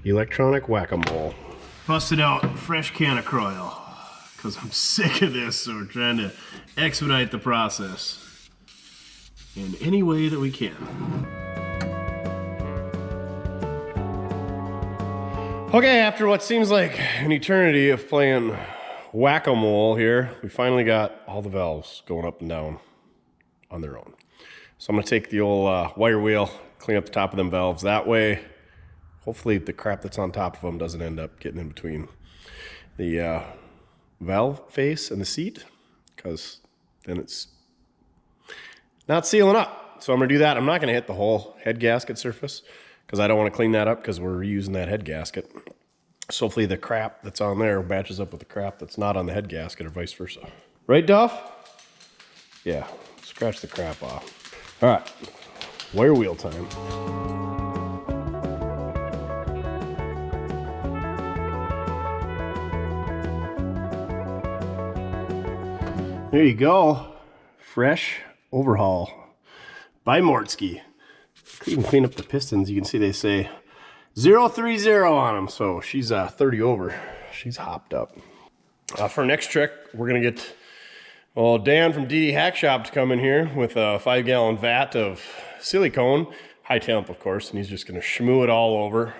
electronic whack-a-mole. Busted out fresh can of Croyle because I'm sick of this, so we're trying to expedite the process in any way that we can. Okay, after what seems like an eternity of playing whack-a-mole here, we finally got all the valves going up and down on their own. So I'm gonna take the old wire wheel, clean up the top of them valves. That way, hopefully the crap that's on top of them doesn't end up getting in between the valve face and the seat, because then it's not sealing up. So I'm gonna do that. I'm not gonna hit the whole head gasket surface because I don't want to clean that up because we're reusing that head gasket. So hopefully the crap that's on there matches up with the crap that's not on the head gasket or vice versa. Right, Duff? Yeah, scratch the crap off. All right, wire wheel time. There you go. Fresh overhaul by Mortske. Even clean up the pistons. You can see they say 030 on them. So she's 30 over. She's hopped up. For our next trick, we're going to get Dan from DD Hack Shop to come in here with a 5-gallon vat of silicone, high temp of course, and he's just going to shmoo it all over,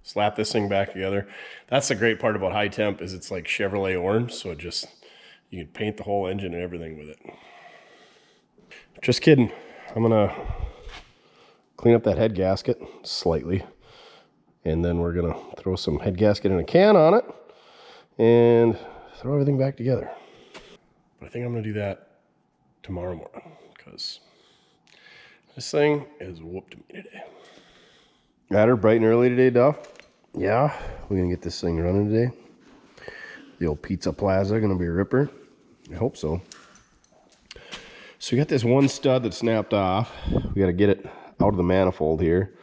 slap this thing back together. That's the great part about high temp is it's like Chevrolet orange, so it just, you can paint the whole engine and everything with it. Just kidding. I'm going to clean up that head gasket slightly, and then we're going to throw some head gasket in a can on it and throw everything back together. But I think I'm going to do that tomorrow morning because this thing is whooped me today. Got her bright and early today, Duff. Yeah, we're going to get this thing running today. The old Pizza Plaza going to be a ripper. I hope so. So we got this one stud that snapped off. We got to get it out of the manifold here.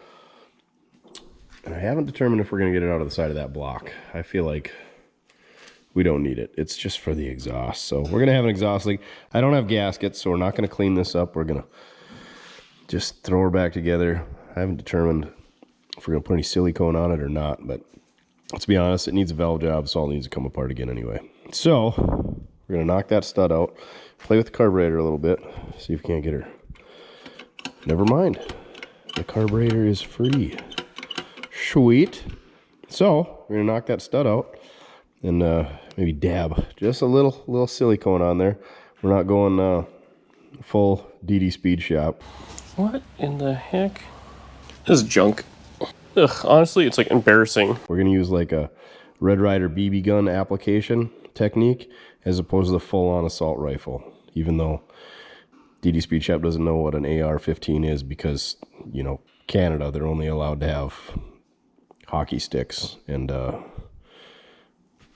And I haven't determined if we're going to get it out of the side of that block. I feel like we don't need it. It's just for the exhaust. So we're going to have an exhaust leak. I don't have gaskets, so we're not going to clean this up. We're going to just throw her back together. I haven't determined if we're going to put any silicone on it or not, but let's be honest, it needs a valve job, so it needs to come apart again anyway. So we're going to knock that stud out, play with the carburetor a little bit, see if we can't get her. Never mind. The carburetor is free. Sweet. So we're going to knock that stud out and maybe dab just a little silicone on there. We're not going full DD Speed Shop. What in the heck? This is junk. Ugh, honestly, it's like embarrassing. We're gonna use like a Red Ryder BB gun application technique as opposed to the full-on assault rifle. Even though DD Speed Shop doesn't know what an AR-15 is because, you know, Canada, they're only allowed to have hockey sticks and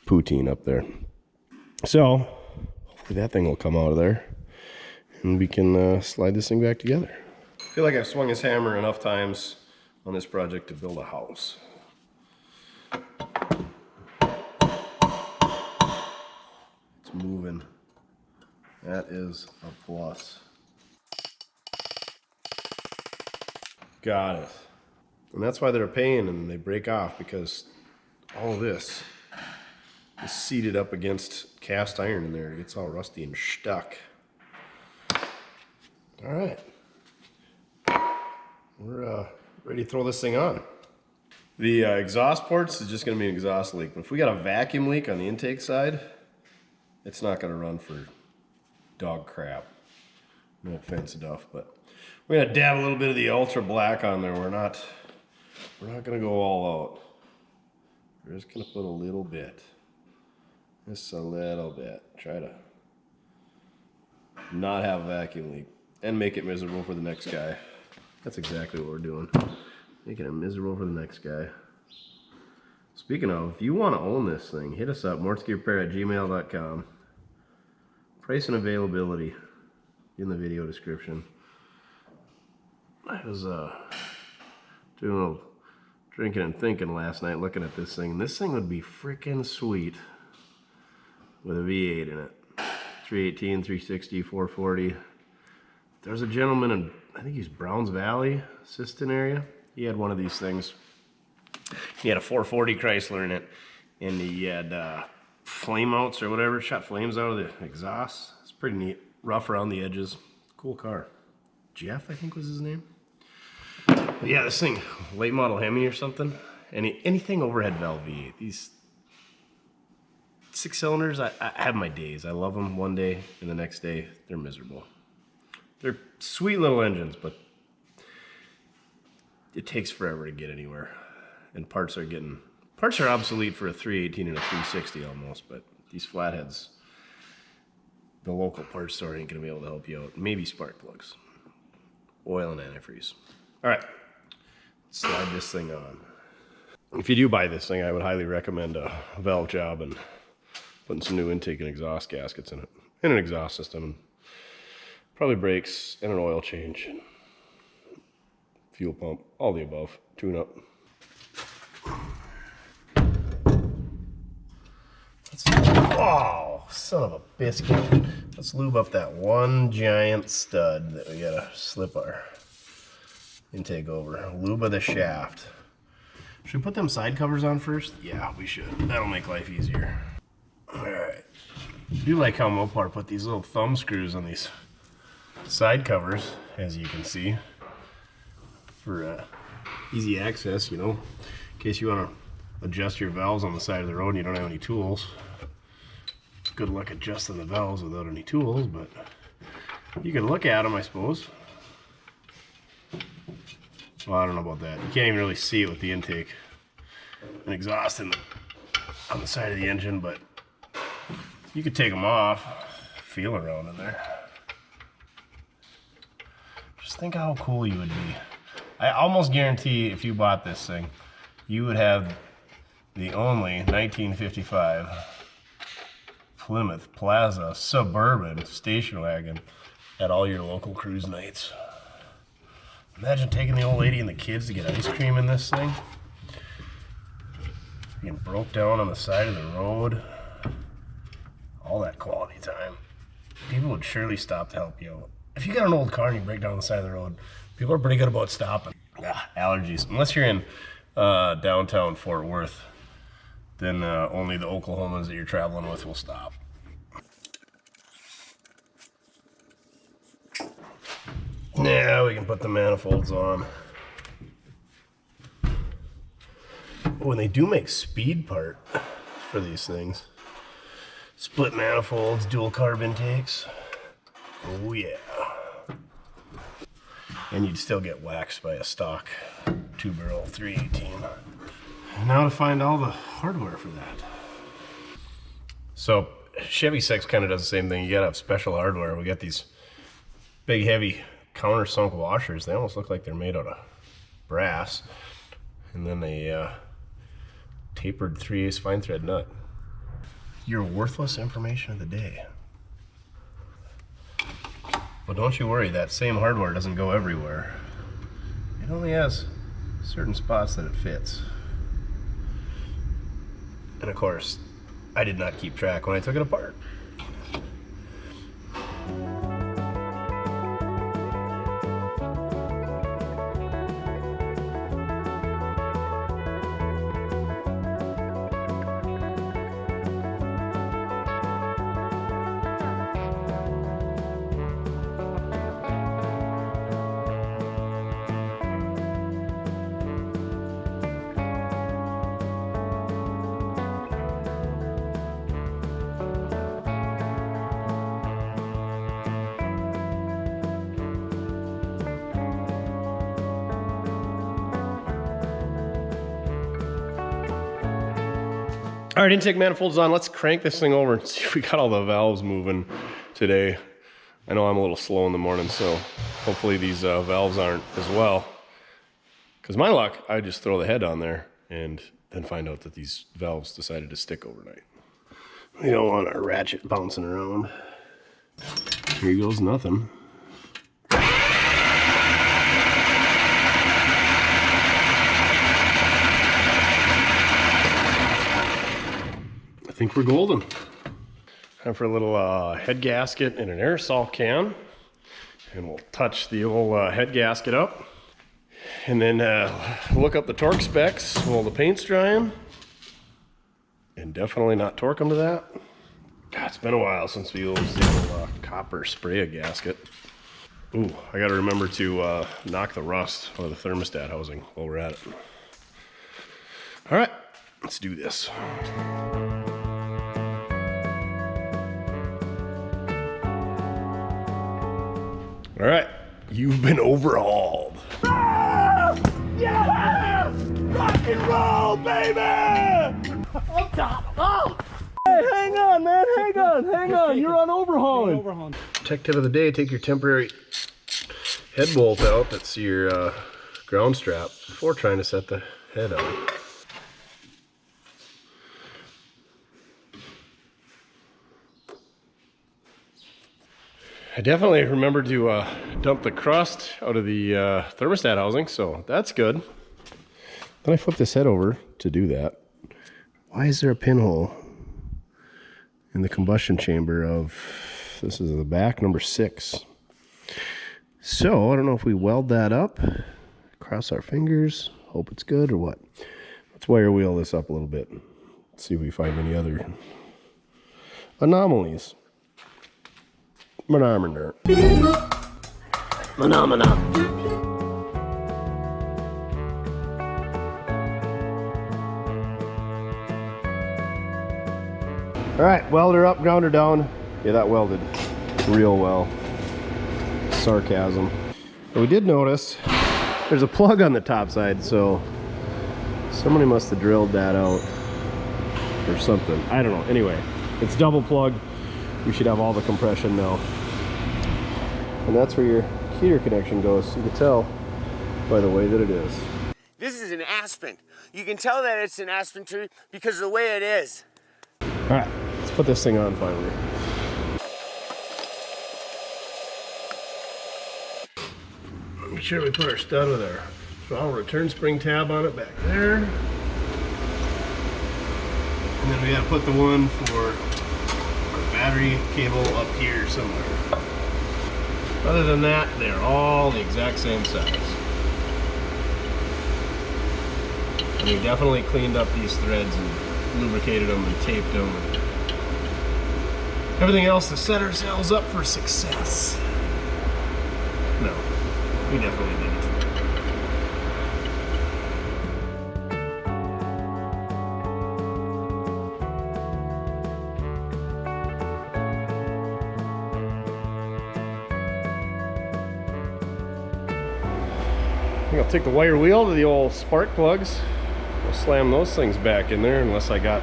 poutine up there. So hopefully that thing will come out of there and we can slide this thing back together. I feel like I've swung his hammer enough times on this project to build a house. It's moving. That is a plus. Got it. And that's why they're a pain and they break off, because all of this is seated up against cast iron in there. It gets all rusty and stuck. All right. We're ready to throw this thing on. The exhaust ports is just going to be an exhaust leak, but if we got a vacuum leak on the intake side, it's not going to run for dog crap. No offense, Duff, but we're going to dab a little bit of the ultra black on there. We're not going to go all out. We're just going to put a little bit. Just a little bit. Try to not have a vacuum leak and make it miserable for the next guy. That's exactly what we're doing. Making it miserable for the next guy. Speaking of, if you want to own this thing, hit us up, mortskerepair@gmail.com. Price and availability in the video description. I was doing a little drinking and thinking last night looking at this thing. This thing would be freaking sweet with a V8 in it. 318, 360, 440. There's a gentleman in, I think he's Browns Valley, Siston area. He had one of these things. He had a 440 Chrysler in it, and he had flame outs or whatever, shot flames out of the exhaust. It's pretty neat. Rough around the edges. Cool car. Jeff, I think was his name. But yeah, this thing, late model Hemi or something. Anything overhead valve V8. These 6 cylinders, I have my days. I love them one day, and the next day they're miserable. They're sweet little engines, but it takes forever to get anywhere. and parts are obsolete for a 318 and a 360 almost, but these flatheads, the local parts store ain't gonna be able to help you out. Maybe spark plugs, oil and antifreeze. All right, let's slide this thing on. If you do buy this thing, I would highly recommend a valve job and putting some new intake and exhaust gaskets in it, and an exhaust system, and probably brakes and an oil change, and fuel pump, all the above, tune up. Oh, son of a biscuit. Let's lube up that one giant stud that we gotta slip our intake over. Lube of the shaft. Should we put them side covers on first? Yeah, we should. That'll make life easier. Alright. I do like how Mopar put these little thumb screws on these side covers, as you can see, for easy access, you know, in case you want to adjust your valves on the side of the road and you don't have any tools. Good luck adjusting the valves without any tools, but you can look at them, I suppose. Well, I don't know about that. You can't even really see it with the intake and exhaust on the side of the engine, but you could take them off, feel around in there. Just think how cool you would be. I almost guarantee if you bought this thing, you would have the only 1955 Plymouth Plaza Suburban station wagon at all your local cruise nights. Imagine taking the old lady and the kids to get ice cream in this thing. Getting broke down on the side of the road. All that quality time. People would surely stop to help you out. If you got an old car and you break down on the side of the road, people are pretty good about stopping. Allergies. Unless you're in downtown Fort Worth, then only the Oklahomans that you're traveling with will stop. Now we can put the manifolds on. When they do make speed part for these things, split manifolds, dual carb intakes, oh yeah. And you'd still get waxed by a stock 2-barrel 318. And now to find all the hardware for that. So Chevy 6 kind of does the same thing. You gotta have special hardware. We got these big heavy countersunk washers. They almost look like they're made out of brass. And then a tapered 3/8 fine thread nut. Your worthless information of the day. But don't you worry, that same hardware doesn't go everywhere. It only has certain spots that it fits. And of course, I did not keep track when I took it apart. All right, intake manifolds on. Let's crank this thing over and see if we got all the valves moving today. I know I'm a little slow in the morning, so hopefully these valves aren't as well. Because my luck, I just throw the head on there and then find out that these valves decided to stick overnight. We don't want our ratchet bouncing around. Here goes nothing. I think we're golden. Time for a little head gasket and an aerosol can. And we'll touch the old head gasket up. And then look up the torque specs while the paint's drying. And definitely not torque them to that. God, it's been a while since we used the old copper spray a gasket. Ooh, I gotta remember to knock the rust out of the thermostat housing while we're at it. All right, let's do this. All right, you've been overhauled. Ah! Yeah! and roll, baby! Up top. Oh! Hey, hang on, man. Hang on. You're on overhauling. Tech tip of the day, take your temporary head bolt out. That's your ground strap before trying to set the head on. I definitely remembered to dump the crust out of the thermostat housing, so that's good. Then I flip this head over to do that. Why is there a pinhole in the combustion chamber of, this is the back, number 6. So I don't know if we weld that up, cross our fingers, hope it's good or what. Let's wire wheel this up a little bit. See if we find any other anomalies. Phenomena. All right, welder up, grounder down. Yeah, that welded real well. Sarcasm. But we did notice there's a plug on the top side, so somebody must have drilled that out or something. I don't know. Anyway, it's double plugged. We should have all the compression now. And that's where your heater connection goes. You can tell by the way that it is. This is an aspen. You can tell that it's an aspen tree because of the way it is. All right, let's put this thing on finally. Make sure we put our stud with our throttle return spring tab on it back there. And then we gotta put the one for our battery cable up here somewhere. Other than that, they're all the exact same size. And we definitely cleaned up these threads and lubricated them and taped them. And everything else to set ourselves up for success. No, we definitely didn't. I think I'll take the wire wheel to the old spark plugs. I'll slam those things back in there unless I got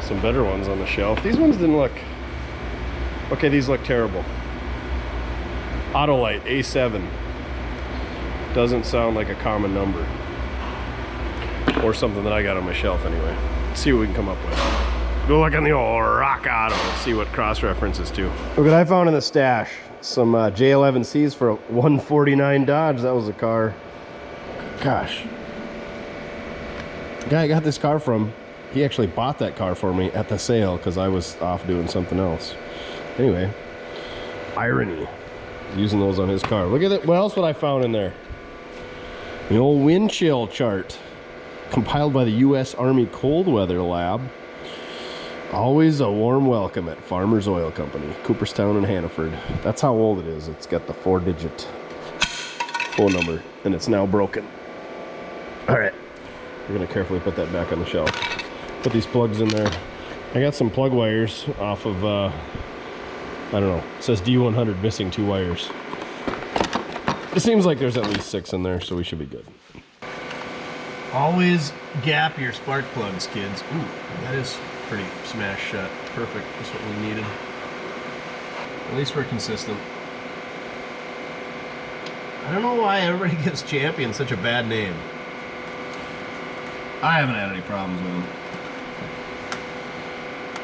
some better ones on the shelf. These ones didn't look... Okay, these look terrible. Autolite A7. Doesn't sound like a common number. Or something that I got on my shelf anyway. Let's see what we can come up with. Go look on the old Rock Auto and see what cross references to. Look what I found in the stash. Some J11Cs for a 149 Dodge. That was a car. Gosh. The guy I got this car from, he actually bought that car for me at the sale because I was off doing something else. Anyway, irony. Using those on his car. Look at it. What else would I found in there? The old wind chill chart. Compiled by the U.S. Army Cold Weather Lab. Always a warm welcome at Farmers Oil Company, Cooperstown and Hannaford. That's how old it is. It's got the 4-digit phone number, and it's now broken. All right, we're gonna carefully put that back on the shelf. Put these plugs in there. I got some plug wires off of, I don't know, it says D100 missing 2 wires. It seems like there's at least 6 in there, so we should be good. Always gap your spark plugs, kids. Ooh, that is pretty smashed shut. Perfect, that's what we needed. At least we're consistent. I don't know why everybody gives Champion such a bad name. I haven't had any problems with them.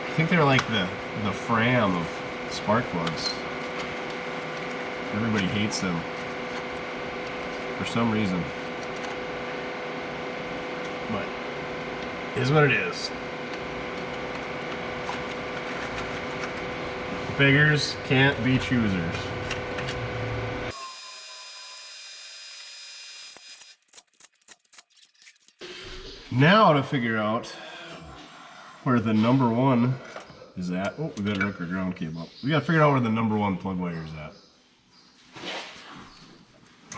I think they're like the Fram of spark plugs. Everybody hates them for some reason. But it is what it is. Beggars can't be choosers. Now to figure out where the number 1 is at. Oh, we better hook our ground cable up. We gotta figure out where the number 1 plug wire is at.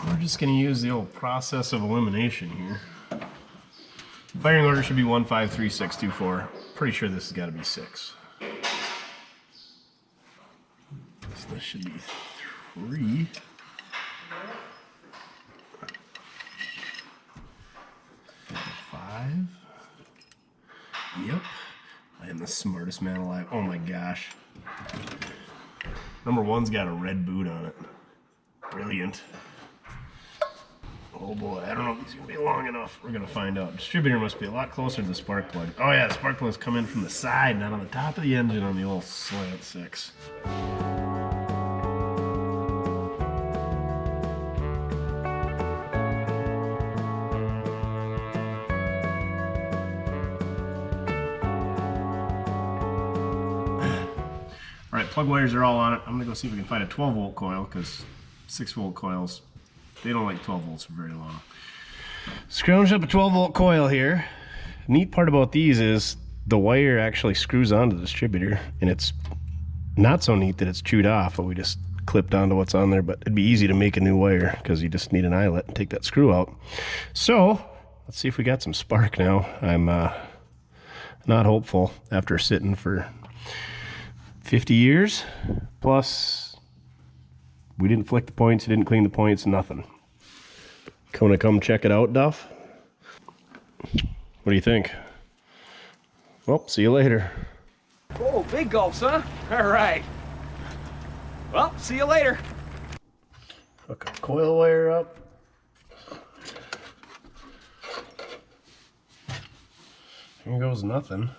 We're just gonna use the old process of elimination here. Firing order should be 153624. Pretty sure this has got to be 6. So this should be 3. Yep. I am the smartest man alive. Oh my gosh. Number 1's got a red boot on it. Brilliant. Oh boy, I don't know if he's gonna be long enough. We're gonna find out. Distributor must be a lot closer to the spark plug. Oh yeah, the spark plugs come in from the side, not on the top of the engine on the old slant 6. All right, plug wires are all on it. I'm gonna go see if we can find a 12-volt coil, because 6-volt coils, they don't like 12 volts for very long. Scrounged up a 12-volt coil here. Neat part about these is the wire actually screws onto the distributor, and it's not so neat that it's chewed off, but we just clipped onto what's on there. But it'd be easy to make a new wire because you just need an eyelet and take that screw out. So let's see if we got some spark now. I'm not hopeful after sitting for 50 years. Plus, we didn't flick the points, didn't clean the points, nothing. Gonna come check it out, Duff? What do you think? Well, see you later. Oh, big gulps, huh? All right. Well, see you later. Hook a coil wire up. Here goes nothing.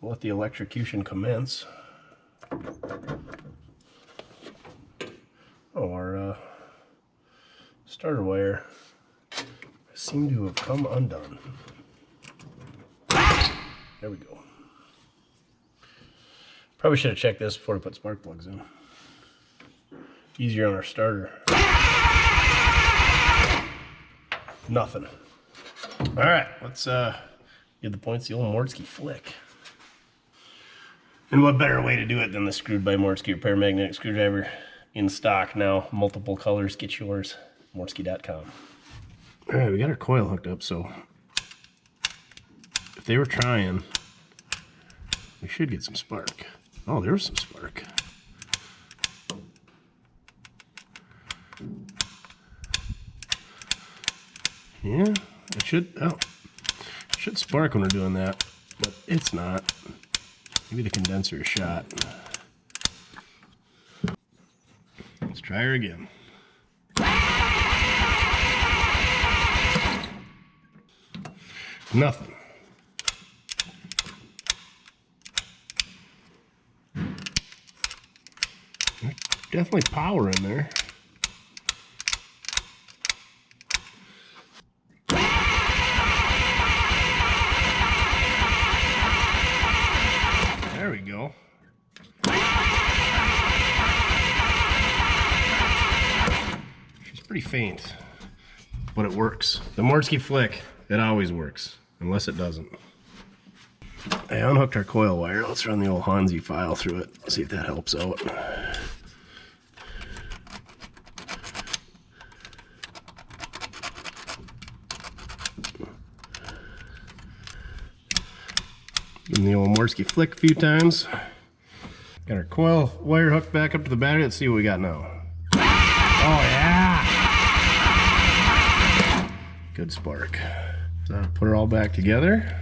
Let the electrocution commence. Oh, our starter wire seemed to have come undone. There we go. Probably should have checked this before we put spark plugs in. Easier on our starter. Nothing. All right, let's give the points the old Mortske flick. And what better way to do it than the screwed by Mortske repair magnetic screwdriver in stock now, multiple colors. Get yours, mortske.com. All right, we got our coil hooked up, so if they were trying, we should get some spark. Oh, there was some spark. Yeah, it should spark when we're doing that, but it's not. Maybe the condenser is shot. Let's try her again. Nothing. There's definitely power in there. There we go. She's pretty faint, but it works. The Mortske flick, it always works, unless it doesn't. I unhooked our coil wire. Let's run the old Hansi file through it, see if that helps out. Give the old Mortske flick a few times. Got our coil wire hooked back up to the battery. Let's see what we got now. Oh yeah! Good spark. So put her all back together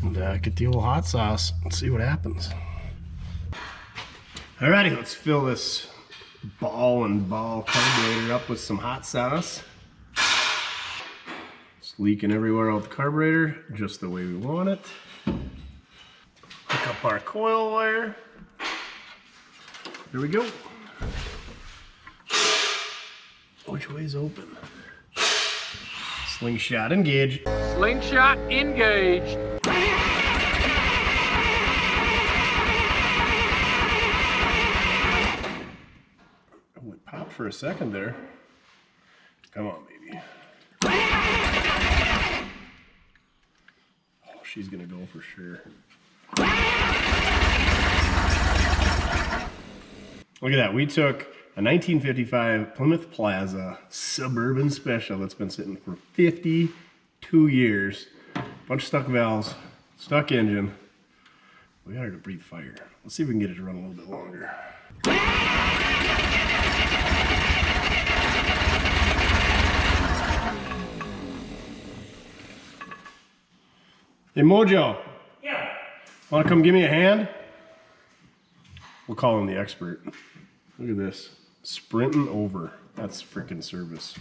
and get the old hot sauce and see what happens. Alrighty, let's fill this ball and ball carburetor up with some hot sauce. Leaking everywhere out the carburetor, just the way we want it. Hook up our coil wire. There we go. Which way's open? Slingshot engage. Slingshot engaged. Oh, it popped for a second there. Come on, baby. Oh, she's gonna go for sure. Look at that. We took a 1955 Plymouth Plaza Suburban Special that's been sitting for 52 years. Bunch of stuck valves, stuck engine. We got her to breathe fire. Let's see if we can get it to run a little bit longer. Hey, Mojo. Yeah. Want to come give me a hand? We'll call him the expert. Look at this. Sprinting over. That's freaking service.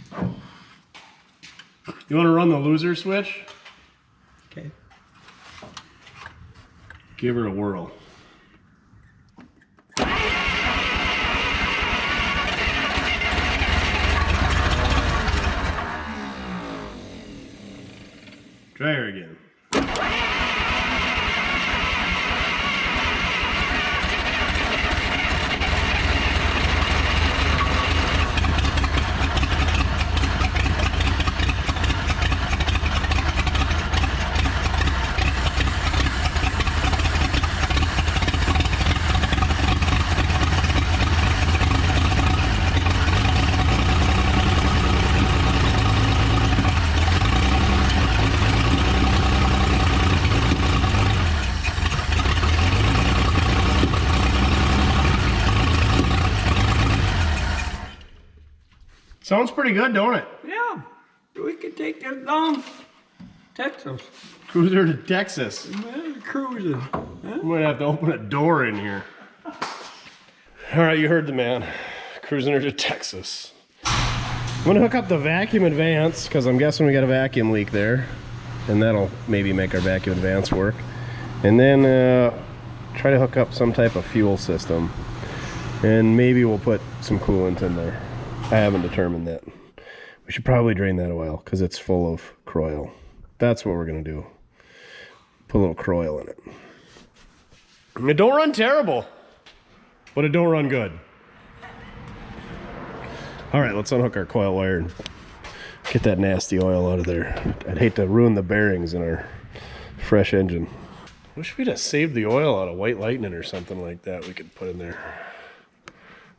You want to run the loser switch? Okay. Give her a whirl. Try her again. Sounds pretty good, don't it? Yeah. We could take this down Texas. Cruiser to Texas. Cruising. We might have to open a door in here. All right, you heard the man. Cruising her to Texas. I'm gonna hook up the vacuum advance because I'm guessing we got a vacuum leak there. And that'll maybe make our vacuum advance work. And then try to hook up some type of fuel system. And maybe we'll put some coolant in there. I haven't determined that. We should probably drain that oil because it's full of croil. That's what we're gonna do. Put a little croil in it. It don't run terrible, but it don't run good. All right, let's unhook our coil wire and get that nasty oil out of there. I'd hate to ruin the bearings in our fresh engine. Wish we'd have saved the oil out of White Lightning or something like that we could put in there.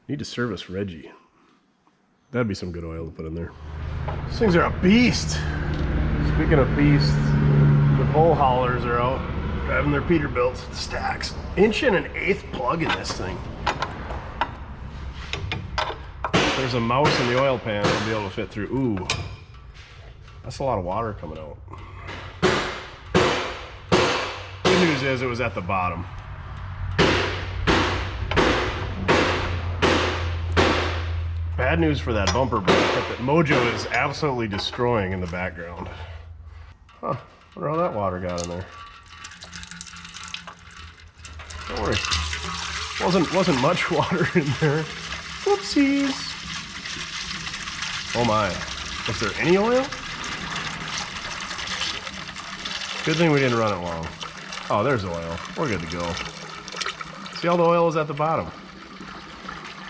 Need to service Reggie. That'd be some good oil to put in there. These things are a beast. Speaking of beasts, the bull haulers are out driving their Peterbilts with stacks. 1.1/8 plug in this thing. If there's a mouse in the oil pan, I'll be able to fit through. Ooh, that's a lot of water coming out. Good news is it was at the bottom. Bad news for that bumper bracket that Mojo is absolutely destroying in the background. Huh, wonder how that water got in there. Don't worry. Wasn't much water in there. Whoopsies. Oh my. Was there any oil? Good thing we didn't run it long. Oh, there's oil. We're good to go. See, all the oil was at the bottom.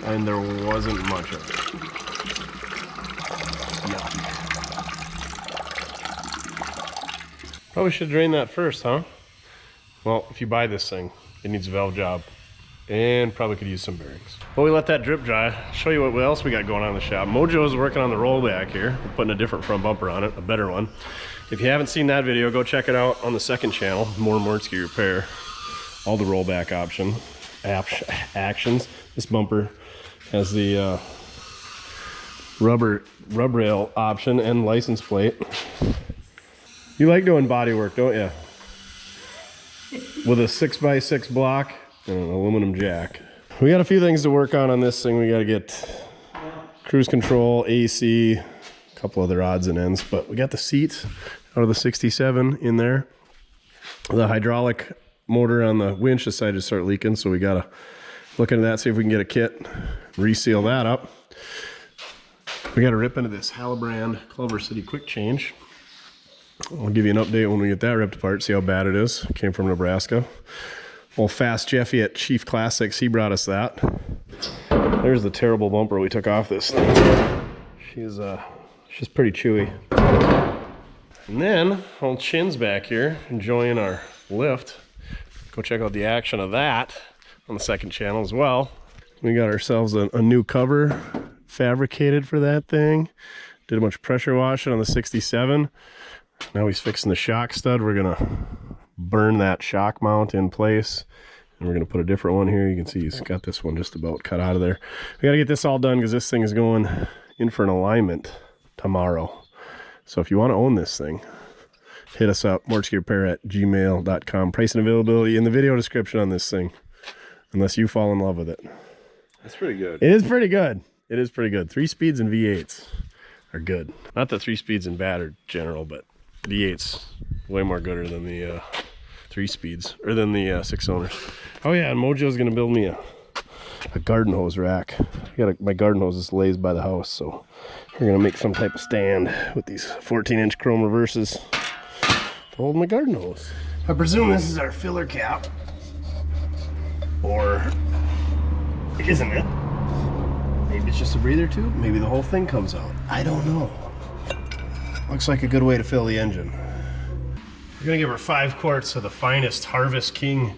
And there wasn't much of it. Yucky. Probably should drain that first, huh? Well, if you buy this thing, it needs a valve job. And probably could use some bearings. Well, we let that drip dry. I'll show you what else we got going on in the shop. Mojo's working on the rollback here. We're putting a different front bumper on it, a better one. If you haven't seen that video, go check it out on the second channel, more Mortske Repair. All the rollback actions. This bumper has the rub rail option and license plate. You like doing body work, don't you? With a 6x6 block and an aluminum jack. We got a few things to work on this thing. We got to get cruise control, AC, a couple other odds and ends, but we got the seats out of the 67 in there. The hydraulic motor on the winch decided to start leaking, so we got to look into that, see if we can get a kit, reseal that up. We got to rip into this Halibrand Culver City quick change. I'll give you an update when we get that ripped apart, see how bad it is. It came from Nebraska. Old Fast Jeffy at Chief Classics, he brought us that. There's the terrible bumper we took off this thing. She's pretty chewy. And then old Chin's back here enjoying our lift. Go check out the action of that on the second channel as well. We got ourselves a new cover fabricated for that thing. Did a bunch of pressure washing on the 67. Now he's fixing the shock stud. We're gonna burn that shock mount in place, and we're gonna put a different one here. You can see he's got this one just about cut out of there. We gotta get this all done because this thing is going in for an alignment tomorrow. So if you want to own this thing, hit us up, mortskerepair@gmail.com. Price and availability in the video description on this thing, unless you fall in love with it. That's pretty good. It is pretty good. It is pretty good. 3 speeds and V8s are good. Not that 3 speeds and bad are general, but V8s way more gooder than the 3 speeds, or than the 6-cylinders. Oh yeah, and Mojo's gonna build me a garden hose rack. My garden hose just lays by the house, so we're gonna make some type of stand with these 14-inch chrome reverses to hold my garden hose. I presume this is our filler cap, or isn't it? Maybe it's just a breather tube. Maybe the whole thing comes out. I don't know. Looks like a good way to fill the engine. We're gonna give her 5 quarts of the finest Harvest King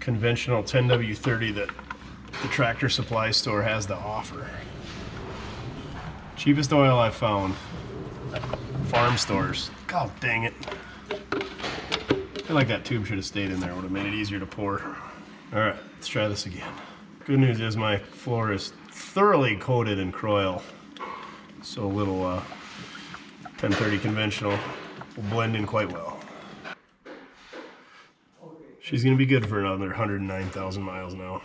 conventional 10W30 that the Tractor Supply store has to offer. Cheapest oil I've found. Farm stores. God dang it. I feel like that tube should have stayed in there. Would have made it easier to pour. All right, let's try this again. Good news is my floor is thoroughly coated in Croil. So a little 1030 conventional will blend in quite well. She's gonna be good for another 109,000 miles now.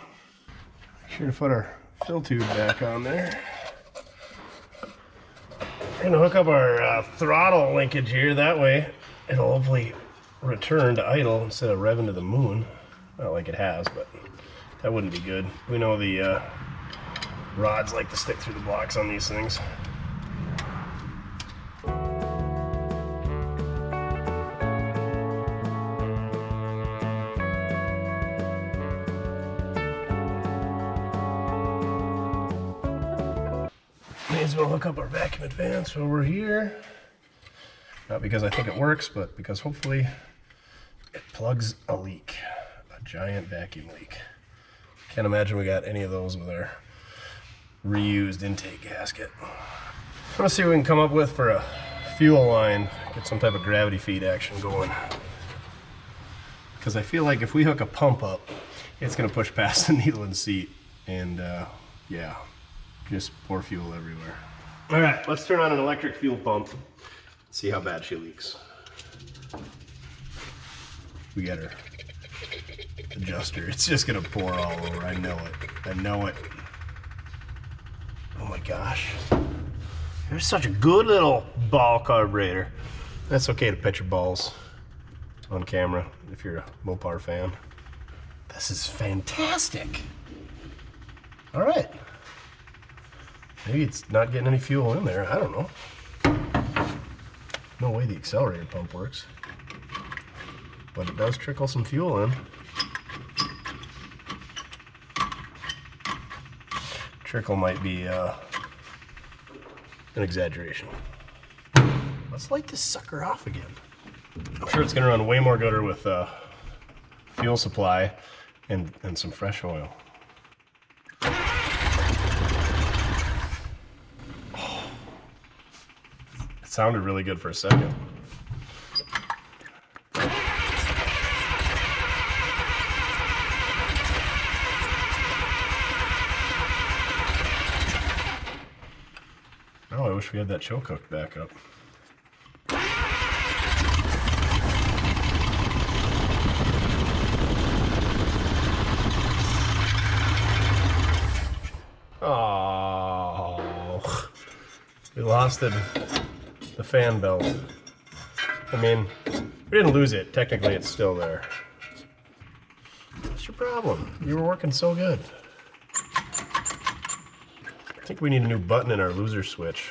Make sure to put our fill tube back on there. We're gonna hook up our throttle linkage here. That way it'll hopefully return to idle instead of revving to the moon. Not like it has, but that wouldn't be good. We know the rods like to stick through the blocks on these things. May as well hook up our vacuum advance while we're here. Not because I think it works, but because hopefully it plugs a leak. A giant vacuum leak. Can't imagine we got any of those with our reused intake gasket. I'm gonna see what we can come up with for a fuel line. Get some type of gravity feed action going. Because I feel like if we hook a pump up, it's gonna push past the needle and seat. And yeah. Just pour fuel everywhere. All right, let's turn on an electric fuel pump. See how bad she leaks. We got her adjuster. It's just gonna pour all over. I know it. I know it. Oh my gosh. You're such a good little ball carburetor. That's okay to pet your balls on camera if you're a Mopar fan. This is fantastic. All right. Maybe it's not getting any fuel in there. I don't know. No way the accelerator pump works. But it does trickle some fuel in. Trickle might be an exaggeration. Let's light this sucker off again. I'm sure it's gonna run way more gooder with fuel supply and some fresh oil. It sounded really good for a second. Oh, I wish we had that choke hooked back up. Oh, we lost it. The fan belt. I mean, we didn't lose it. Technically, it's still there. What's your problem? You were working so good. I think we need a new button in our loser switch.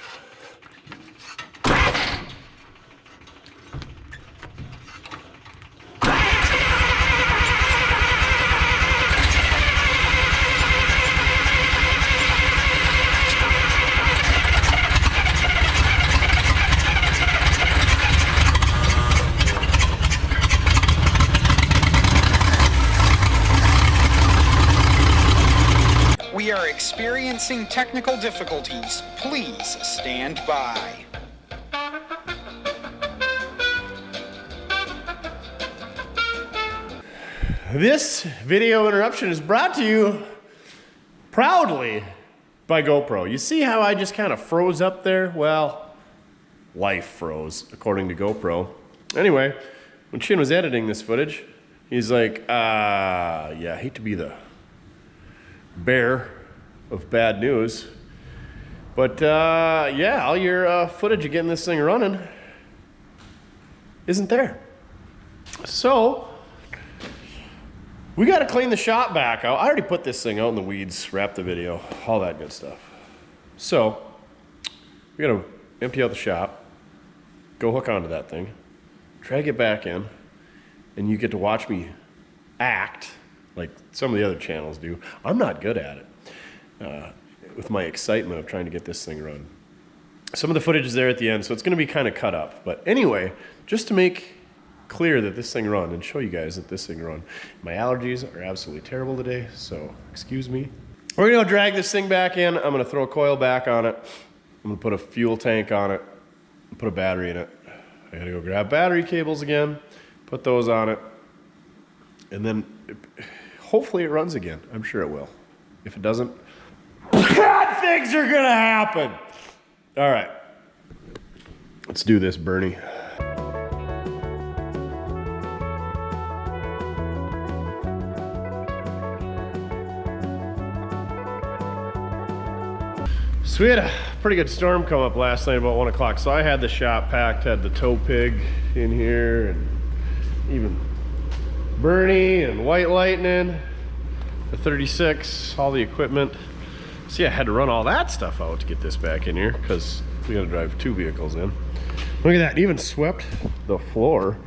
We are experiencing technical difficulties. Please stand by. This video interruption is brought to you proudly by GoPro. You see how I just kind of froze up there? Well, life froze, according to GoPro. Anyway, when Shin was editing this footage, he's like, yeah, I hate to be the bearer of bad news, but yeah, all your footage of getting this thing running isn't there. So we got to clean the shop back out. I already put this thing out in the weeds, wrapped the video, all that good stuff. So we got to empty out the shop, go hook onto that thing, try to get back in, and you get to watch me act like some of the other channels do. I'm not good at it with my excitement of trying to get this thing run. Some of the footage is there at the end, so it's going to be kind of cut up. But anyway, just to make clear that this thing run and show you guys that this thing run. My allergies are absolutely terrible today, so excuse me. We're going to drag this thing back in. I'm going to throw a coil back on it. I'm going to put a fuel tank on it and put a battery in it. I got to go grab battery cables again, put those on it, and then hopefully it runs again. I'm sure it will. If it doesn't, bad things are going to happen. All right. Let's do this, Bernie. So we had a pretty good storm come up last night about 1 o'clock. So I had the shop packed, had the tow pig in here, and even Bernie and White Lightning, the 36, all the equipment. So yeah, I had to run all that stuff out to get this back in here because we got to drive 2 vehicles in. Look at that, even swept the floor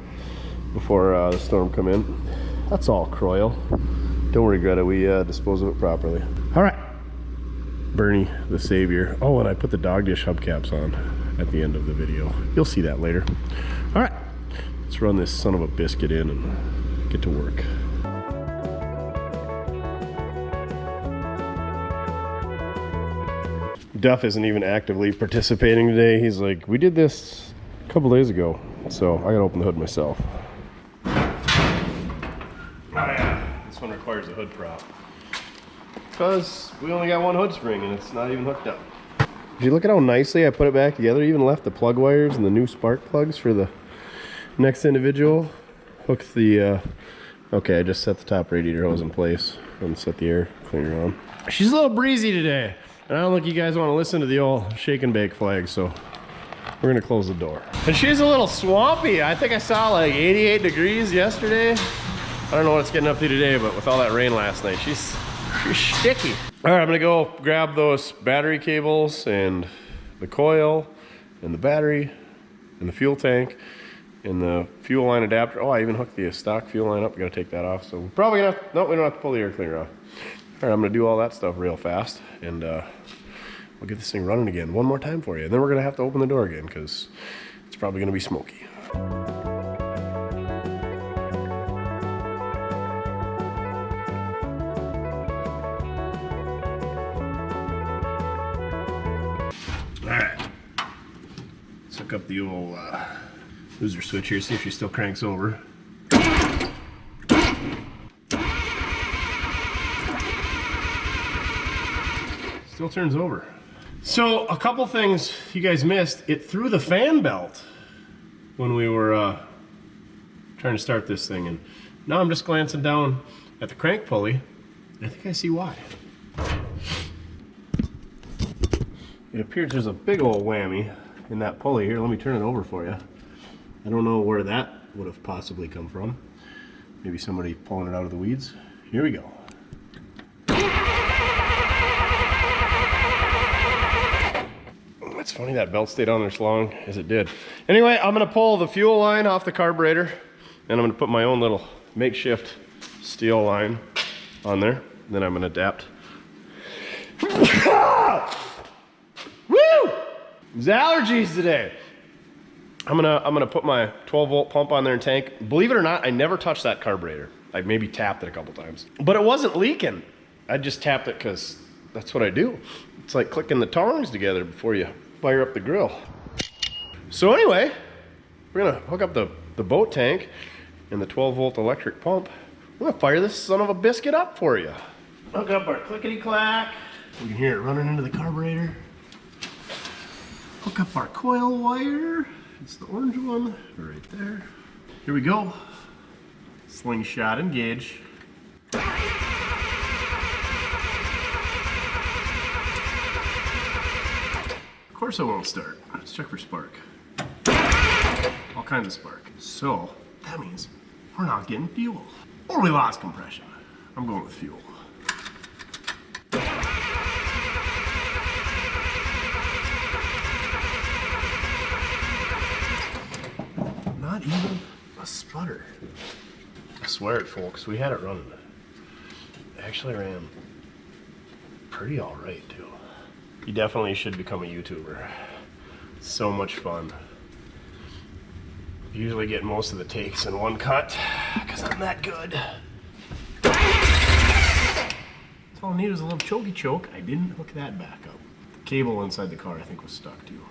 before the storm come in. That's all Croyle. Don't regret it, we disposed of it properly. All right. Bernie, the savior. Oh, and I put the dog dish hubcaps on at the end of the video. You'll see that later. All right, let's run this son of a biscuit in and get to work. Duff isn't even actively participating today. He's like, we did this a couple days ago, so I gotta open the hood myself. Oh yeah, this one requires a hood prop. Because we only got 1 hood spring and it's not even hooked up. Did you look at how nicely I put it back together? Even left the plug wires and the new spark plugs for the next individual. Hooked the, okay, I just set the top radiator hose in place and set the air cleaner on. She's a little breezy today. And I don't think you guys want to listen to the old shake and bake flag, so we're gonna close the door. And she's a little swampy. I think I saw like 88 degrees yesterday. I don't know what it's getting up to today, but with all that rain last night, she's sticky. All right, I'm gonna go grab those battery cables and the coil and the battery and the fuel tank and the fuel line adapter. Oh, I even hooked the stock fuel line up. We gotta take that off. So we're probably gonna have, no, we don't have to pull the air cleaner off. All right, I'm gonna do all that stuff real fast and we'll get this thing running again one more time for you. And then we're gonna have to open the door again because it's probably gonna be smoky. Up the old loser switch here, see if she still cranks over. Still turns over. So a couple things you guys missed. It threw the fan belt when we were trying to start this thing, and now I'm just glancing down at the crank pulley. I think I see why. It appears there's a big old whammy in that pulley here. Let me turn it over for you. I don't know where that would have possibly come from. Maybe somebody pulling it out of the weeds. Here we go. It's funny that belt stayed on there as long as it did. Anyway, I'm gonna pull the fuel line off the carburetor and I'm gonna put my own little makeshift steel line on there. And then I'm gonna adapt. Woo! There's allergies today. I'm gonna put my 12-volt pump on there and tank. Believe it or not, I never touched that carburetor. I maybe tapped it a couple times, but it wasn't leaking. I just tapped it because that's what I do. It's like clicking the tongs together before you fire up the grill. So anyway, we're gonna hook up the boat tank and the 12-volt electric pump. I'm gonna fire this son of a biscuit up for you. Hook up our clickety-clack. You can hear it running into the carburetor. Hook up our coil wire It's the orange one right there. Here we go. Slingshot engage. Of course I won't start. Let's check for spark. All kinds of spark. So that means we're not getting fuel. Or we lost compression. I'm going with fuel. Not even a sputter. I swear it, folks, we had it running. It actually ran pretty all right too. You definitely should become a YouTuber. It's so much fun. Usually get most of the takes in one cut because I'm that good. That's all I need is a little chokey choke. I didn't hook that back up. The cable inside the car I think was stuck too.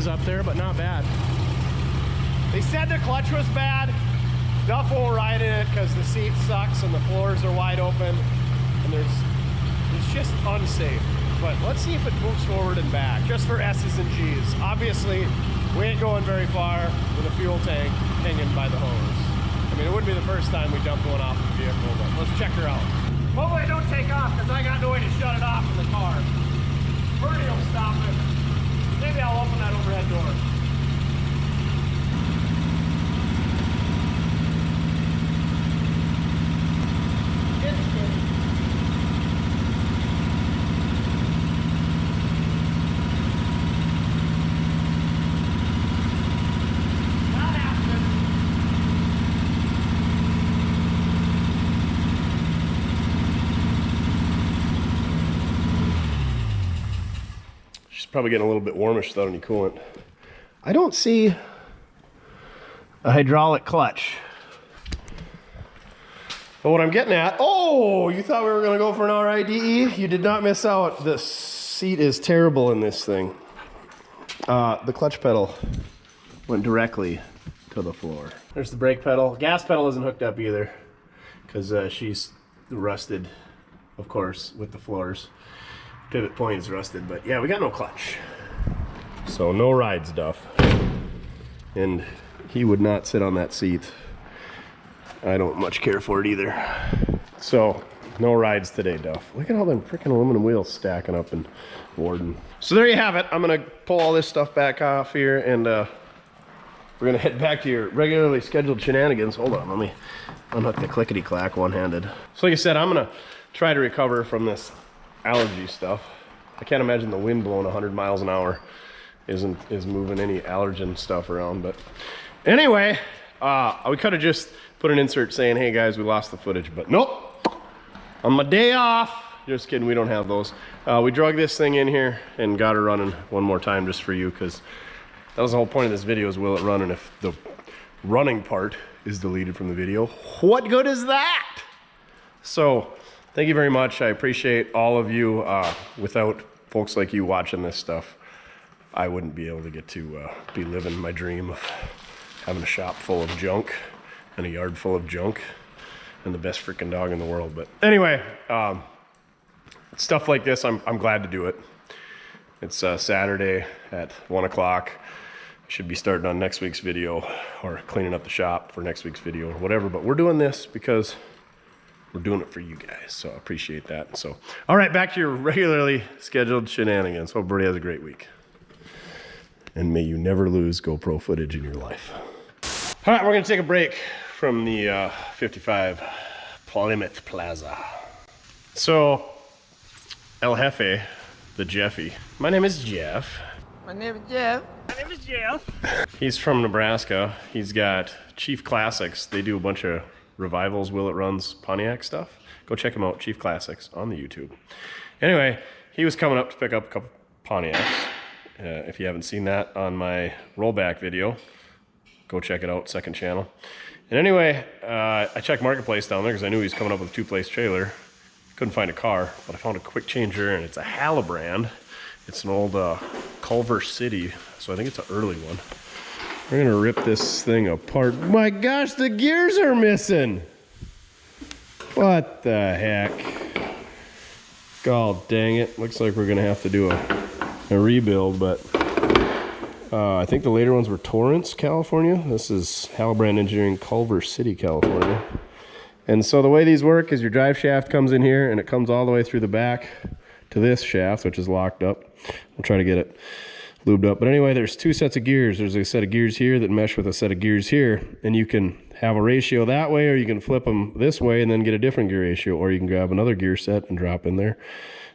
Up there, but not bad. They said the clutch was bad. Duff won't ride in it because the seat sucks and the floors are wide open and it's just unsafe. But let's see if it moves forward and back, just for S's and G's. Obviously, we ain't going very far with a fuel tank hanging by the hose. I mean, it wouldn't be the first time we dumped one off the vehicle, but let's check her out. Hopefully I don't take off because I got no way to shut it off in the car. Bernie will stop it. Maybe I'll open that overhead door. Not happening. She's probably getting a little bit warmish without any coolant. I don't see a hydraulic clutch. But what I'm getting at, oh, you thought we were gonna go for an RIDE? You did not miss out. The seat is terrible in this thing. The clutch pedal went directly to the floor. There's the brake pedal. Gas pedal isn't hooked up either because she's rusted, of course, with the floors. Pivot point is rusted, but yeah, we got no clutch. So no rides, Duff. And he would not sit on that seat. I don't much care for it either. So no rides today, Duff. Look at all them freaking aluminum wheels stacking up in Warden. So there you have it. I'm gonna pull all this stuff back off here and we're gonna head back to your regularly scheduled shenanigans. Hold on, let me unhook the clickety-clack one-handed. So like I said, I'm gonna try to recover from this allergy stuff. I can't imagine the wind blowing 100 miles an hour is moving any allergen stuff around, but anyway, we could have just put an insert saying, hey guys, we lost the footage, but nope. On my day off, just kidding, we don't have those. We drug this thing in here and got her running one more time just for you, because that was the whole point of this video, is will it run, and if the running part is deleted from the video, what good is that? So thank you very much. I appreciate all of you. Without folks like you watching this stuff, I wouldn't be able to get to be living my dream of having a shop full of junk and a yard full of junk and the best freaking dog in the world. But anyway, stuff like this, I'm glad to do it. It's Saturday at 1 o'clock. I should be starting on next week's video or cleaning up the shop for next week's video or whatever. But we're doing this because we're doing it for you guys. So I appreciate that. So, all right, back to your regularly scheduled shenanigans. Hope everybody has a great week. And may you never lose GoPro footage in your life. All right, we're gonna take a break from the 55 Plymouth Plaza. So, El Jefe, the Jeffy. My name is Jeff. My name is Jeff. He's from Nebraska. He's got Chief Classics. They do a bunch of revivals, Will It Run's Pontiac stuff. Go check him out, Chief Classics, on the YouTube. Anyway, he was coming up to pick up a couple Pontiacs. If you haven't seen that on my rollback video, go check it out, second channel. And anyway, I checked Marketplace down there because I knew he was coming up with a 2-place trailer. Couldn't find a car, but I found a quick changer, and it's a Halibrand. It's an old Culver City, so I think it's an early one. We're gonna rip this thing apart. My gosh, the gears are missing. What the heck? God dang it. Looks like we're gonna have to do a rebuild, but I think the later ones were Torrance, California. This is Halibrand Engineering, Culver City, California. And so the way these work is your drive shaft comes in here and it comes all the way through the back to this shaft, which is locked up. We'll try to get it lubed up. But anyway, there's 2 sets of gears. There's a set of gears here that mesh with a set of gears here, and you can have a ratio that way, or you can flip them this way and then get a different gear ratio, or you can grab another gear set and drop in there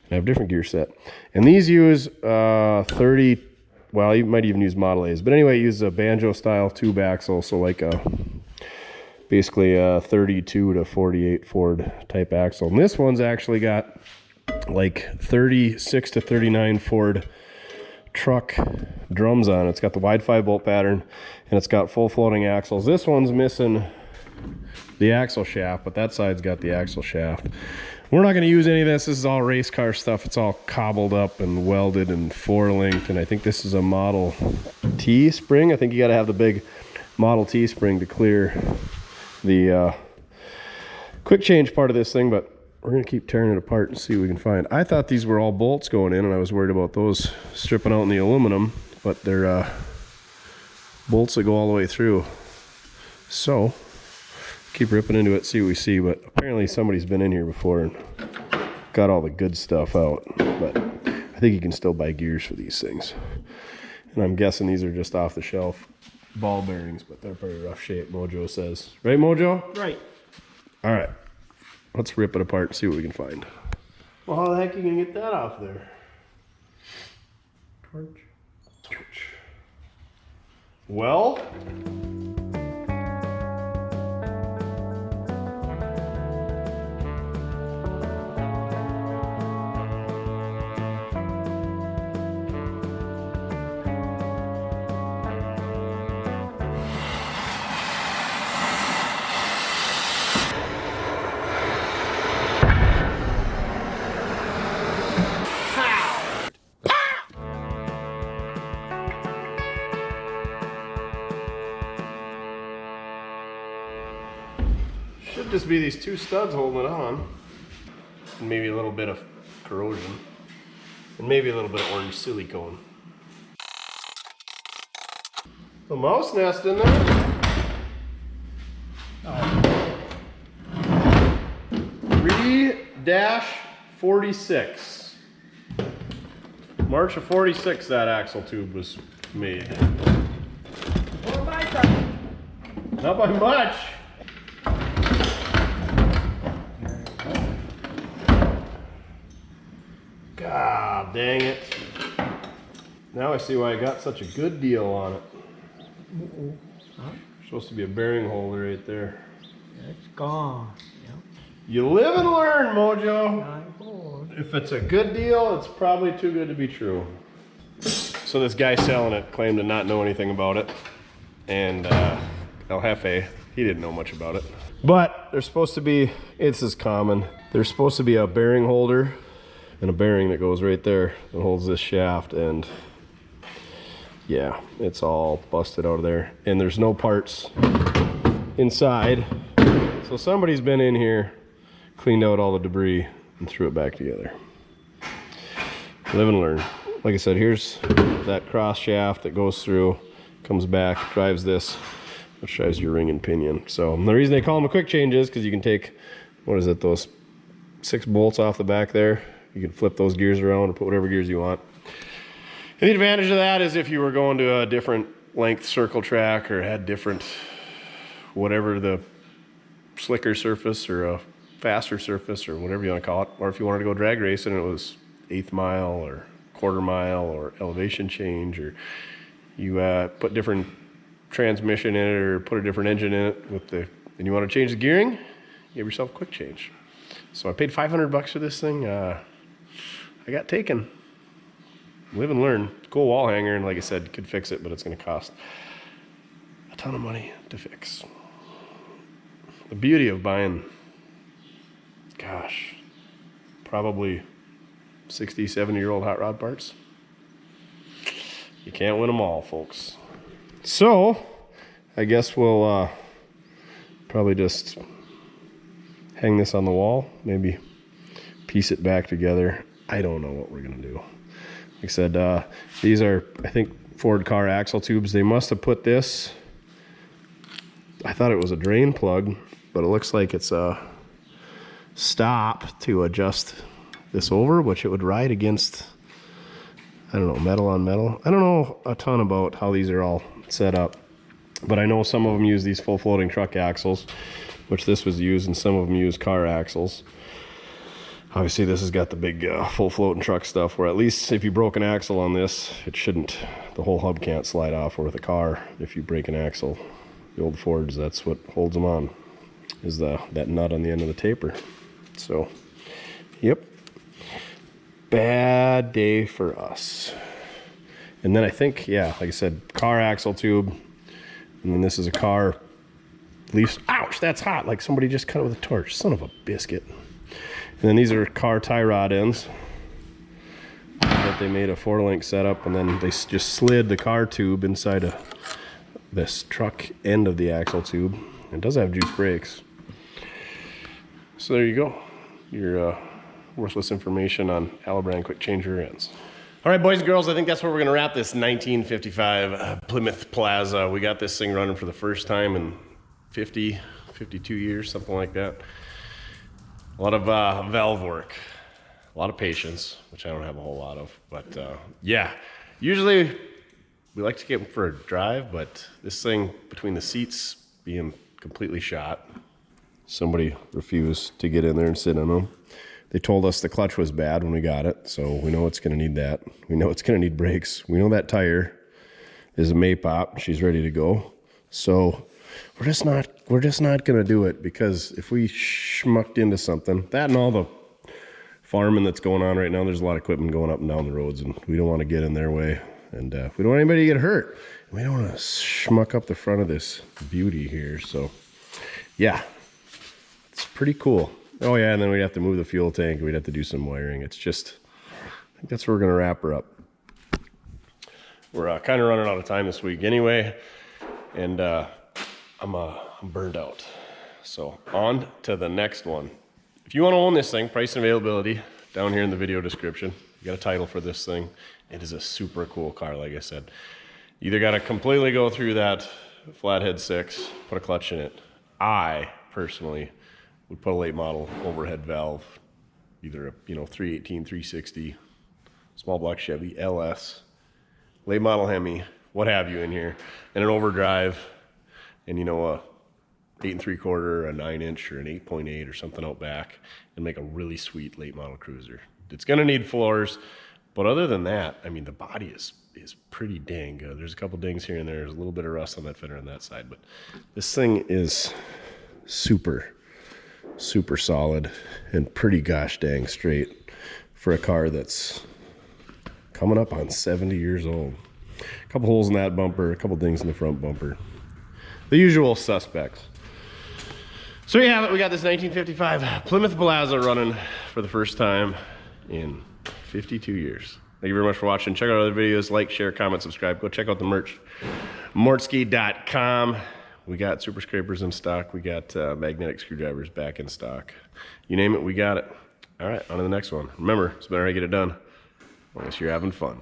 and have a different gear set. And these use 30, well, you might even use Model A's, but anyway, use a banjo style tube axle, so like a basically a 32 to 48 Ford type axle. And this one's actually got like 36 to 39 Ford truck drums on it. It's got the wide 5-bolt pattern, and it's got full floating axles. This one's missing the axle shaft, but that side's got the axle shaft. We're not going to use any of this. This is all race car stuff. It's all cobbled up and welded and 4-linked, and I think this is a Model T spring. I think you got to have the big Model T spring to clear the quick change part of this thing, but we're going to keep tearing it apart and see what we can find. I thought these were all bolts going in, and I was worried about those stripping out in the aluminum, but they're bolts that go all the way through. So, keep ripping into it, see what we see, but apparently somebody's been in here before and got all the good stuff out. But I think you can still buy gears for these things. And I'm guessing these are just off the shelf ball bearings, but they're pretty rough shape, Mojo says. Right, Mojo? Right. All right. Let's rip it apart and see what we can find. Well, how the heck are you going to get that off there? Torch. Well... Should just be these 2 studs holding it on. And maybe a little bit of corrosion. And maybe a little bit of orange silicone. A mouse nest in there. Oh. 3-46. March of 46 that axle tube was made. Not by much. God dang it. Now I see why I got such a good deal on it. Supposed to be a bearing holder right there. It's gone. Yep. You live and learn, Mojo. If it's a good deal, it's probably too good to be true. So this guy selling it claimed to not know anything about it. And El Jefe, he didn't know much about it. But there's supposed to be, this is common, there's supposed to be a bearing holder and a bearing that goes right there that holds this shaft, and yeah, it's all busted out of there. And there's no parts inside. So somebody's been in here, cleaned out all the debris, and threw it back together. Live and learn. Like I said, here's that cross shaft that goes through, comes back, drives this, which drives your ring and pinion. So the reason they call them a quick change is because you can take, what is it, those 6 bolts off the back there. You can flip those gears around or put whatever gears you want. And the advantage of that is if you were going to a different length circle track or had different, whatever the slicker surface or a faster surface or whatever you want to call it, or if you wanted to go drag racing and it was 1/8 mile or 1/4 mile or elevation change, or you put different transmission in it or put a different engine in it with the, and you want to change the gearing, give yourself a quick change. So I paid $500 for this thing. I got taken. Live and learn. Cool wall hanger, and like I said, could fix it, but it's going to cost a ton of money to fix. The beauty of buying, gosh, probably 60, 70-year-old hot rod parts, you can't win them all, folks. So I guess we'll probably just hang this on the wall, maybe piece it back together. I don't know what we're gonna do. Like I said, these are, I think, Ford car axle tubes. They must have put this, I thought it was a drain plug, but it looks like it's a stop to adjust this over, which it would ride against, I don't know, metal on metal. I don't know a ton about how these are all set up, but I know some of them use these full floating truck axles, which this was used, and some of them use car axles. Obviously this has got the big full floating truck stuff, where at least if you broke an axle on this, it shouldn't, the whole hub can't slide off. Or with a car, if you break an axle, the old Fords, that's what holds them on, is that nut on the end of the taper. So, yep. Bad day for us. And then I think, yeah, like I said, car axle tube, and then this is a car leaf. Ouch, that's hot, like somebody just cut it with a torch. Son of a biscuit. And then these are car tie rod ends that they made a 4-link setup, and then they just slid the car tube inside of this truck end of the axle tube. It does have juice brakes. So there you go. Your worthless information on Alibrand quick change rear ends. All right, boys and girls, I think that's where we're gonna wrap this 1955 Plymouth Plaza. We got this thing running for the first time in 50, 52 years, something like that. A lot of valve work, a lot of patience, which I don't have a whole lot of, but yeah, usually we like to get for a drive, but this thing, between the seats being completely shot, somebody refused to get in there and sit on them. They told us the clutch was bad when we got it, so we know it's gonna need that. We know it's gonna need brakes. We know that tire is a Maypop, she's ready to go. So we're just not gonna do it, because if we schmucked into something, that and all the farming that's going on right now, there's a lot of equipment going up and down the roads, and we don't want to get in their way, and we don't want anybody to get hurt. We don't want to schmuck up the front of this beauty here. So yeah, it's pretty cool. Oh yeah, and then we'd have to move the fuel tank, we'd have to do some wiring. It's just, I think that's where we're gonna wrap her up. We're kind of running out of time this week anyway, and I'm burned out. So on to the next one. If you want to own this thing, price and availability down here in the video description. You got a title for this thing. It is a super cool car, like I said. You either got to completely go through that flathead 6, put a clutch in it. I personally would put a late model overhead valve, either a 318, 360, small block Chevy, LS, late model Hemi, what have you in here, and an overdrive, and a 8 3/4, a 9-inch, or an 8.8 or something out back, and make a really sweet late model cruiser. It's gonna need floors, but other than that, I mean, the body is pretty dang good. There's a couple dings here and there. There's a little bit of rust on that fender on that side, but this thing is super solid and pretty gosh dang straight for a car that's coming up on 70 years old. A couple holes in that bumper, a couple dings in the front bumper. The usual suspects. So here you have it. We got this 1955 Plymouth Plaza running for the first time in 52 years. Thank you very much for watching. Check out other videos. Like, share, comment, subscribe. Go check out the merch. Mortske.com. We got super scrapers in stock. We got magnetic screwdrivers back in stock. You name it, we got it. All right, on to the next one. Remember, it's better to get it done unless you're having fun.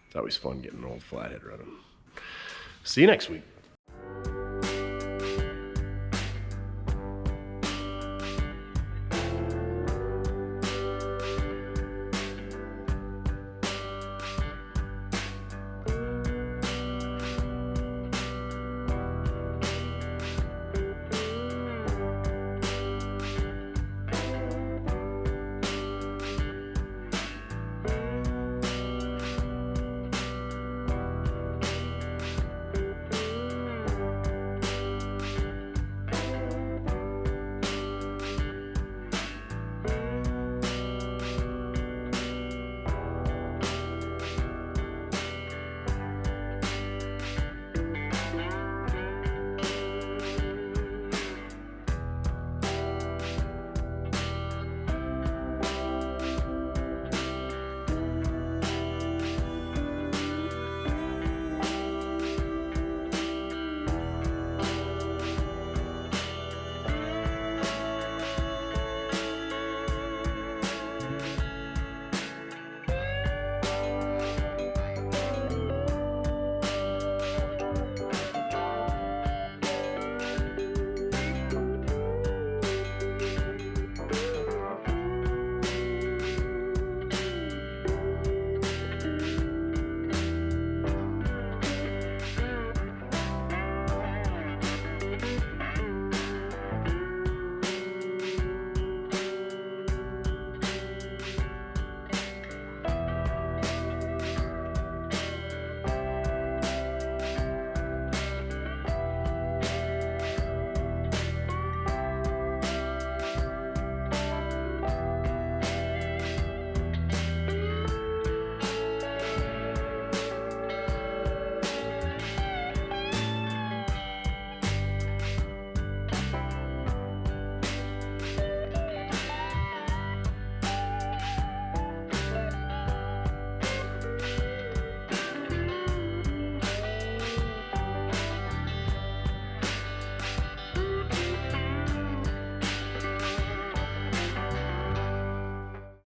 It's always fun getting an old flathead running. See you next week.